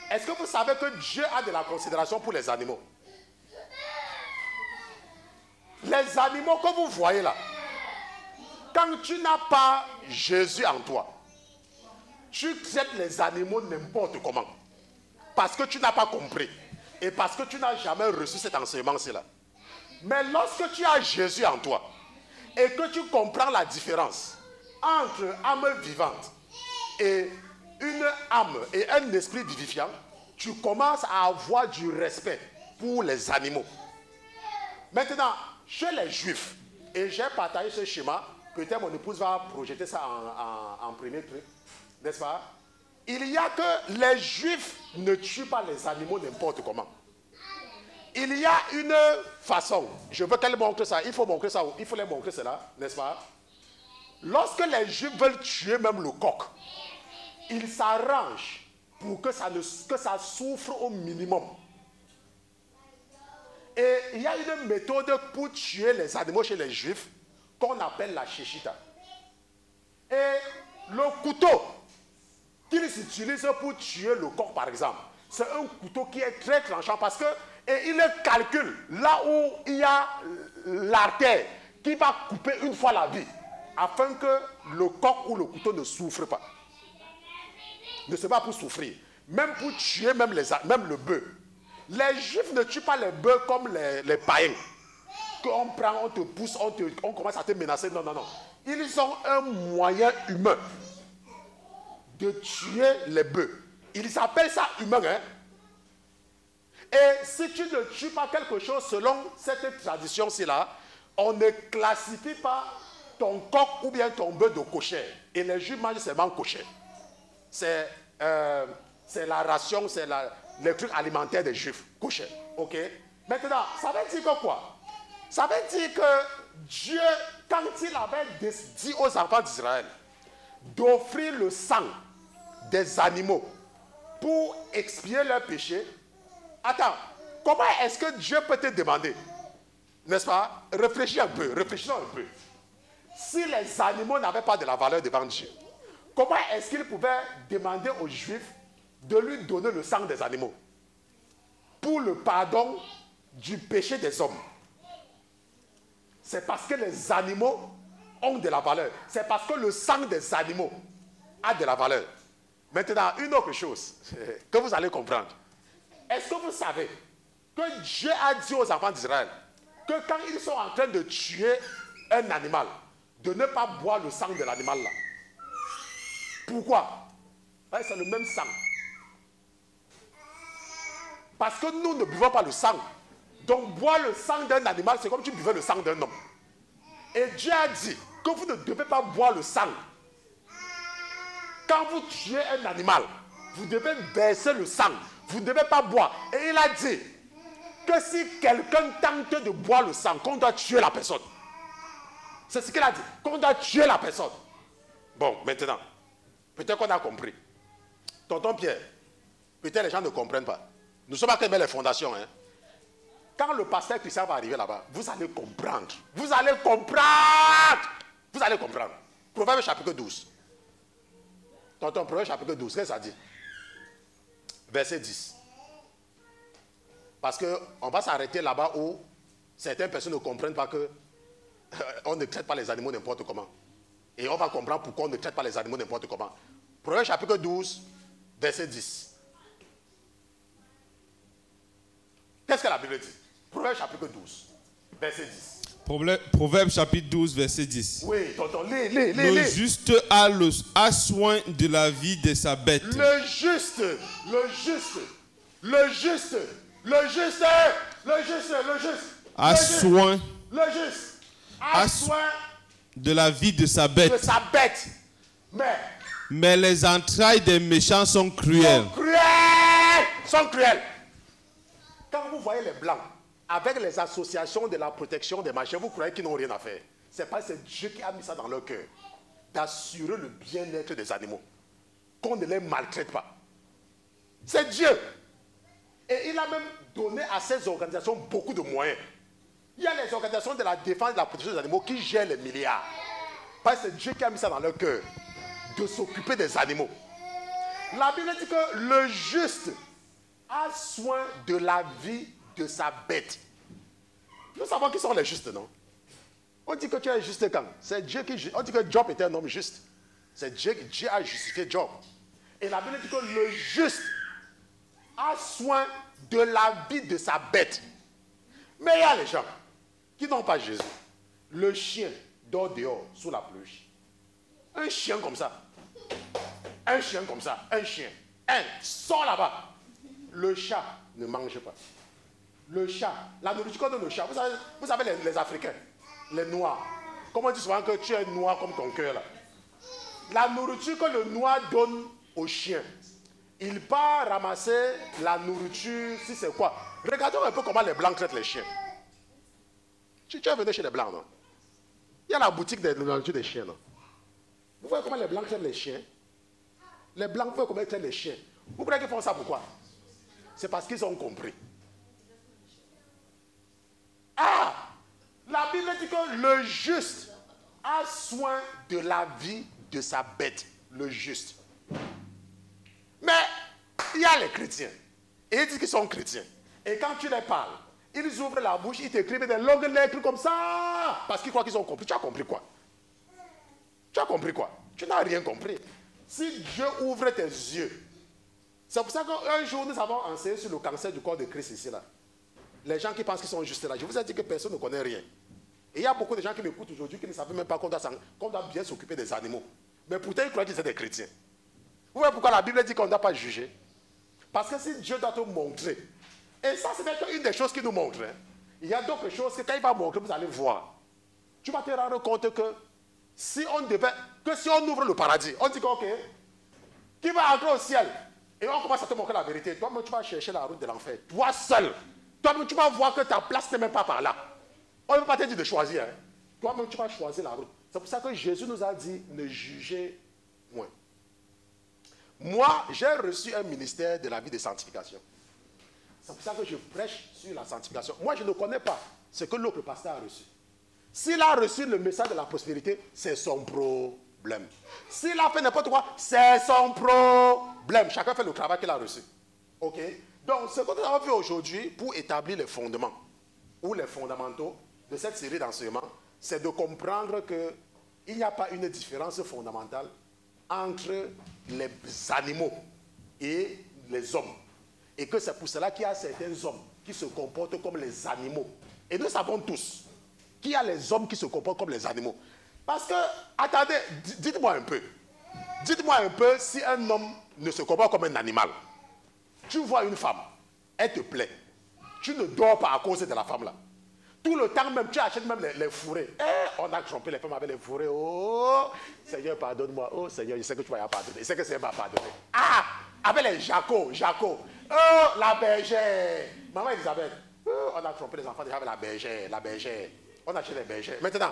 Est-ce que vous savez que Dieu a de la considération pour les animaux? Les animaux que vous voyez là, quand tu n'as pas Jésus en toi, tu traites les animaux n'importe comment. Parce que tu n'as pas compris. Et parce que tu n'as jamais reçu cet enseignement-là. Mais lorsque tu as Jésus en toi, et que tu comprends la différence entre âme vivante et une âme et un esprit vivifiant, tu commences à avoir du respect pour les animaux. Maintenant, chez les Juifs, et j'ai partagé ce schéma, peut-être mon épouse va projeter ça en premier truc, n'est-ce pas? Il y a que les Juifs ne tuent pas les animaux n'importe comment. Il y a une façon, je veux qu'elle montre ça, il faut montrer ça, il faut les montrer cela, n'est-ce pas? Lorsque les Juifs veulent tuer même le coq, ils s'arrangent pour que ça souffre au minimum. Et il y a une méthode pour tuer les animaux chez les Juifs qu'on appelle la shishita. Et le couteau qu'ils utilisent pour tuer le coq, par exemple, c'est un couteau qui est très tranchant parce que et il calcule là où il y a l'artère qui va couper une fois la vie afin que le coq ou le couteau ne souffre pas. Ne se pas pour souffrir. Même pour tuer même le bœuf. Les Juifs ne tuent pas les bœufs comme les païens. Qu'on prend, on te pousse, on commence à te menacer. Non, non, non. Ils ont un moyen humain de tuer les bœufs. Ils appellent ça humain. Hein? Et si tu ne tues pas quelque chose selon cette tradition-ci-là, on ne classifie pas ton coq ou bien ton bœuf de cochère. Et les Juifs mangent seulement cochère. C'est la ration, c'est les trucs alimentaires des Juifs. Cochère. Ok? Maintenant, ça veut dire que quoi? Ça veut dire que Dieu, quand il avait dit aux enfants d'Israël d'offrir le sang des animaux pour expier leurs péchés, attends, comment est-ce que Dieu peut te demander, n'est-ce pas? Réfléchis un peu, réfléchissons un peu. Si les animaux n'avaient pas de la valeur devant Dieu, comment est-ce qu'il pouvait demander aux Juifs de lui donner le sang des animaux pour le pardon du péché des hommes? C'est parce que les animaux ont de la valeur. C'est parce que le sang des animaux a de la valeur. Maintenant, une autre chose que vous allez comprendre. Est-ce que vous savez que Dieu a dit aux enfants d'Israël que quand ils sont en train de tuer un animal, de ne pas boire le sang de l'animal là? Pourquoi? C'est le même sang. Parce que nous ne buvons pas le sang. Donc boire le sang d'un animal, c'est comme si tu buvais le sang d'un homme. Et Dieu a dit que vous ne devez pas boire le sang. Quand vous tuez un animal, vous devez verser le sang. Vous ne devez pas boire. Et il a dit que si quelqu'un tente de boire le sang, qu'on doit tuer la personne. C'est ce qu'il a dit, qu'on doit tuer la personne. Bon, maintenant, peut-être qu'on a compris. Tonton Pierre, peut-être les gens ne comprennent pas. Nous sommes à quelle les fondations, hein? Quand le pasteur Christian va arriver là-bas, vous allez comprendre. Vous allez comprendre. Vous allez comprendre. Proverbe chapitre 12. Tonton, Proverbe chapitre 12, qu'est-ce que ça dit? Verset 10. Parce qu'on va s'arrêter là-bas où certaines personnes ne comprennent pas que on ne traite pas les animaux n'importe comment. Et on va comprendre pourquoi on ne traite pas les animaux n'importe comment. Proverbe chapitre 12, verset 10. Qu'est-ce que la Bible dit? Proverbe chapitre 12, verset 10. Proverbe chapitre 12, verset 10. Oui, tonton, lis. Le juste a soin de la vie de sa bête. Le juste a soin de la vie de sa bête. De sa bête. Mais les entrailles des méchants sont cruelles. Sont cruelles. Quand vous voyez les blancs avec les associations de la protection des machins, vous croyez qu'ils n'ont rien à faire. C'est parce que c'est Dieu qui a mis ça dans leur cœur, d'assurer le bien-être des animaux, qu'on ne les maltraite pas. C'est Dieu. Et il a même donné à ces organisations beaucoup de moyens. Il y a les organisations de la défense et de la protection des animaux qui gèrent les milliards. Parce que c'est Dieu qui a mis ça dans leur cœur, de s'occuper des animaux. La Bible dit que le juste a soin de la vie de sa bête. Nous savons qui sont les justes, non? On dit que tu es juste quand? C'est Dieu qui... On dit que Job était un homme juste. C'est Dieu qui a justifié Job. Et la Bible dit que le juste a soin de la vie de sa bête. Mais il y a les gens qui n'ont pas Jésus. Le chien dort dehors sous la pluie. Un chien comme ça. Un chien comme ça. Un chien. Sort là-bas. Le chat ne mange pas. Le chat, la nourriture qu'on donne au chat, vous savez les Africains, les Noirs. Comment on dit souvent que tu es noir comme ton cœur là? La nourriture que le noir donne au chien, il part ramasser la nourriture, si c'est quoi. Regardons un peu comment les blancs traitent les chiens. Tu es venu chez les blancs, non? Il y a la boutique de nourriture des chiens, non? Vous voyez comment les blancs traitent les chiens? Les blancs, vous voyez comment ils traitent les chiens? Vous croyez qu'ils font ça pourquoi? C'est parce qu'ils ont compris. Ah! La Bible dit que le juste a soin de la vie de sa bête. Le juste. Mais il y a les chrétiens. Et ils disent qu'ils sont chrétiens. Et quand tu les parles, ils ouvrent la bouche, ils t'écrivent des longues lettres comme ça. Parce qu'ils croient qu'ils ont compris. Tu as compris quoi? Tu as compris quoi? Tu n'as rien compris. Si Dieu ouvre tes yeux. C'est pour ça qu'un jour, nous avons enseigné sur le cancer du corps de Christ ici, là. Les gens qui pensent qu'ils sont juste là. Je vous ai dit que personne ne connaît rien. Et il y a beaucoup de gens qui m'écoutent aujourd'hui qui ne savent même pas qu'on doit bien s'occuper des animaux. Mais pourtant, ils croient qu'ils sont des chrétiens. Vous voyez pourquoi la Bible dit qu'on ne doit pas juger? Parce que si Dieu doit te montrer, et ça, ce n'est qu'une des choses qu'il nous montre. Hein. Il y a d'autres choses que quand il va montrer, vous allez voir. Tu vas te rendre compte que si on ouvre le paradis, on dit que, ok, qui va entrer au ciel? Et on commence à te montrer la vérité. Toi-même, tu vas chercher la route de l'enfer. Toi seul. Toi-même, tu vas voir que ta place n'est même pas par là. On ne peut pas te dire de choisir. Hein. Toi-même, tu vas choisir la route. C'est pour ça que Jésus nous a dit, ne jugez moins. Moi, j'ai reçu un ministère de la vie de sanctification. C'est pour ça que je prêche sur la sanctification. Moi, je ne connais pas ce que l'autre pasteur a reçu. S'il a reçu le message de la prospérité, c'est son problème. S'il a fait n'importe quoi, c'est son problème. Chacun fait le travail qu'il a reçu. OK? Donc, ce que nous avons fait aujourd'hui pour établir les fondements ou les fondamentaux de cette série d'enseignements, c'est de comprendre qu'il n'y a pas une différence fondamentale entre les animaux et les hommes. Et que c'est pour cela qu'il y a certains hommes qui se comportent comme les animaux. Et nous savons tous qu'il y a les hommes qui se comportent comme les animaux. Parce que, attendez, dites-moi un peu. Dites-moi un peu si un homme ne se comporte comme un animal. Tu vois une femme, elle te plaît. Tu ne dors pas à cause de la femme là. Tout le temps même, tu achètes même les fourrés. On a trompé les femmes avec les fourrés. Oh, Seigneur, pardonne-moi. Oh, Seigneur, je sais que tu vas y pardonner. Je sais que c'est m'a pardonné. Ah, avec les Jaco. Oh, la bergère. Maman Elisabeth. Oh, on a trompé les enfants déjà avec la bergère. On achète les bergères. Maintenant,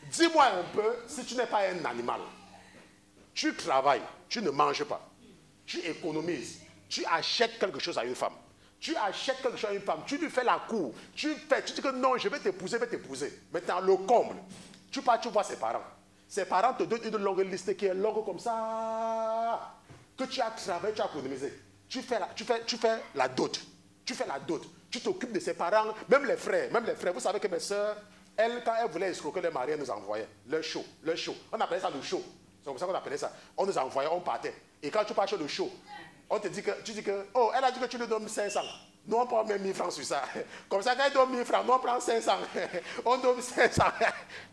dis-moi un peu si tu n'es pas un animal. Tu travailles, tu ne manges pas. Tu économises. Tu achètes quelque chose à une femme. Tu achètes quelque chose à une femme, tu lui fais la cour, tu dis que non, je vais t'épouser, Maintenant, le comble, tu pars, tu vois ses parents. Ses parents te donnent une longue liste qui est longue comme ça, que tu as travaillé, tu as économisé. Tu fais la dot. Tu t'occupes de ses parents, même les frères. Vous savez que mes soeurs, elles, quand elles voulaient escroquer les maris, elles nous envoyaient leur show. On appelait ça le show. C'est comme ça qu'on appelait ça. On nous envoyait, on partait. Et quand tu pars chez le show, on te dit que, tu dis que, oh, elle a dit que tu lui donnes 500. Nous, on prend même 1000 francs sur ça. Comme ça, quand elle donne 1000 francs, nous, on prend 500. On donne 500.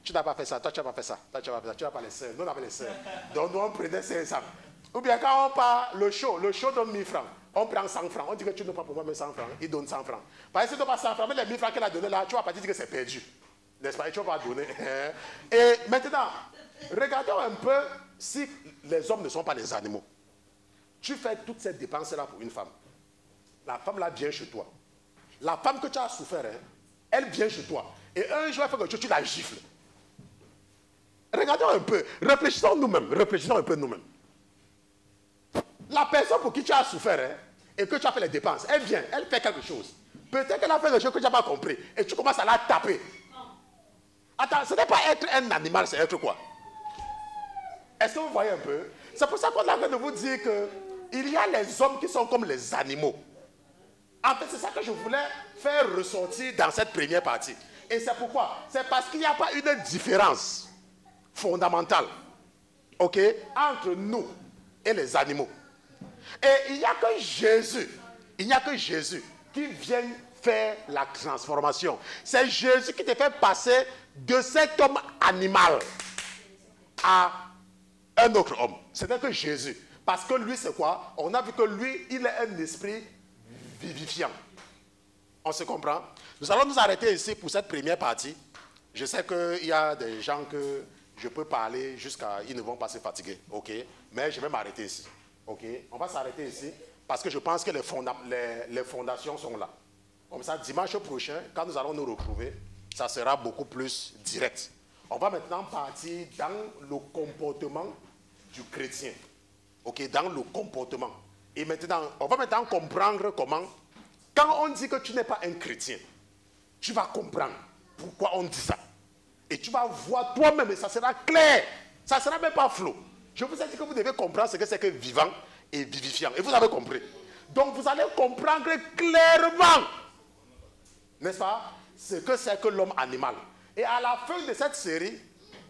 Tu n'as pas fait ça, toi, tu n'as pas fait ça. Toi, tu n'as pas fait ça, tu n'as pas les sœurs. Nous, on avait les sœurs. Donc, nous, on prenait 500. Ou bien, quand on part le show donne 1000 francs. On prend 100 francs. On dit que tu ne prends pas pour moi, mais 100 francs. Il donne 100 francs. Parce que si tu n'as pas 100 francs, mais les 1000 francs qu'elle a donné là, tu vas pas dire que c'est perdu. N'est-ce pas? Et tu vas pas donner. Et maintenant, regardons un peu si les hommes ne sont pas les animaux. Tu fais toutes ces dépenses-là pour une femme. La femme là vient chez toi. La femme que tu as souffert, hein, elle vient chez toi. Et un jour, elle fait quelque chose, tu la gifles. Regardons un peu. Réfléchissons nous-mêmes. Réfléchissons un peu nous-mêmes. La personne pour qui tu as souffert, hein, et que tu as fait les dépenses, elle vient, elle fait quelque chose. Peut-être qu'elle a fait quelque chose que tu n'as pas compris. Et tu commences à la taper. Attends, ce n'est pas être un animal, c'est être quoi? Est-ce que vous voyez un peu? C'est pour ça qu'on a envie de vous dire qu'il y a les hommes qui sont comme les animaux. En fait, c'est ça que je voulais faire ressortir dans cette première partie. Et c'est pourquoi? C'est parce qu'il n'y a pas une différence fondamentale, ok, entre nous et les animaux. Et il n'y a que Jésus qui vient faire la transformation. C'est Jésus qui te fait passer de cet homme animal à un autre homme. C'est que Jésus. Parce que lui, c'est quoi? On a vu que lui, il est un esprit vivifiant. On se comprend? Nous allons nous arrêter ici pour cette première partie. Je sais qu'il y a des gens que je peux parler jusqu'à... Ils ne vont pas se fatiguer, ok? Mais je vais m'arrêter ici, ok? On va s'arrêter ici parce que je pense que les fondations sont là. Comme ça, dimanche prochain, quand nous allons nous retrouver, ça sera beaucoup plus direct. On va maintenant partir dans le comportement du chrétien. Ok, dans le comportement. Et maintenant, on va maintenant comprendre comment, quand on dit que tu n'es pas un chrétien, tu vas comprendre pourquoi on dit ça. Et tu vas voir toi-même, et ça sera clair. Ça ne sera même pas flou. Je vous ai dit que vous devez comprendre ce que c'est que vivant et vivifiant. Et vous avez compris. Donc vous allez comprendre clairement, n'est-ce pas, ce que c'est que l'homme animal. Et à la fin de cette série,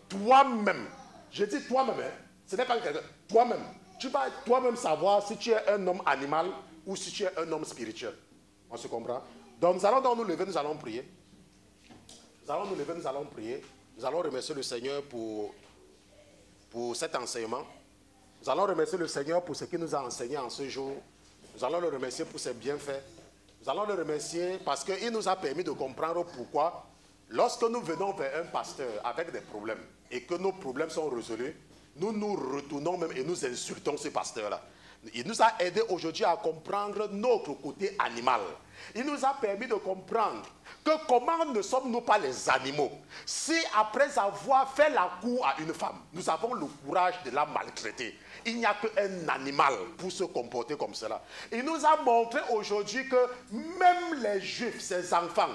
toi-même, je dis toi-même, hein, ce n'est pas quelqu'un, toi-même, tu vas toi-même savoir si tu es un homme animal ou si tu es un homme spirituel. On se comprend? Donc nous allons donc nous lever, nous allons prier. Nous allons nous lever, nous allons prier. Nous allons remercier le Seigneur pour cet enseignement. Nous allons remercier le Seigneur pour ce qu'il nous a enseigné en ce jour. Nous allons le remercier pour ses bienfaits. Nous allons le remercier parce qu'il nous a permis de comprendre pourquoi, lorsque nous venons vers un pasteur avec des problèmes et que nos problèmes sont résolus, nous nous retournons même et nous insultons ce pasteur-là. Il nous a aidé aujourd'hui à comprendre notre côté animal. Il nous a permis de comprendre que comment ne sommes-nous pas les animaux si après avoir fait la cour à une femme, nous avons le courage de la maltraiter. Il n'y a qu'un animal pour se comporter comme cela. Il nous a montré aujourd'hui que même les juifs, ces enfants,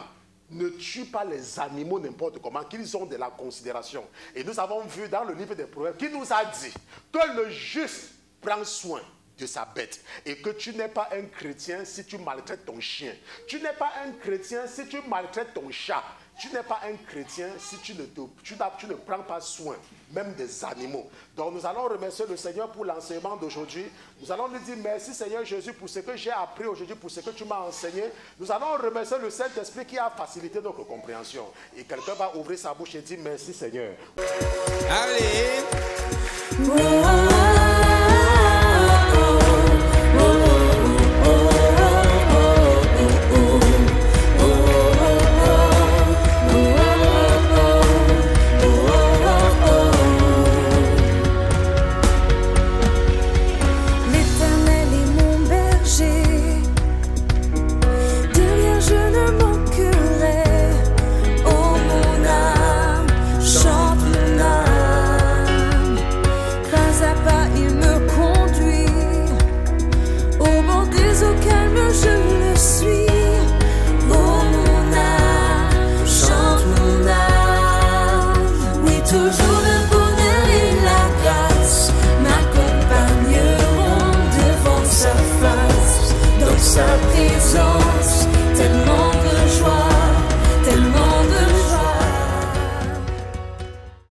ne tuent pas les animaux n'importe comment, qu'ils ont de la considération. Et nous avons vu dans le livre des Proverbes qu'il nous a dit que le juste prend soin de sa bête. Et que tu n'es pas un chrétien si tu maltraites ton chien. Tu n'es pas un chrétien si tu maltraites ton chat. Tu n'es pas un chrétien si tu ne prends pas soin même des animaux. Donc nous allons remercier le Seigneur pour l'enseignement d'aujourd'hui. Nous allons lui dire merci Seigneur Jésus pour ce que j'ai appris aujourd'hui, pour ce que tu m'as enseigné. Nous allons remercier le Saint-Esprit qui a facilité notre compréhension. Et quelqu'un va ouvrir sa bouche et dire merci Seigneur. Allez.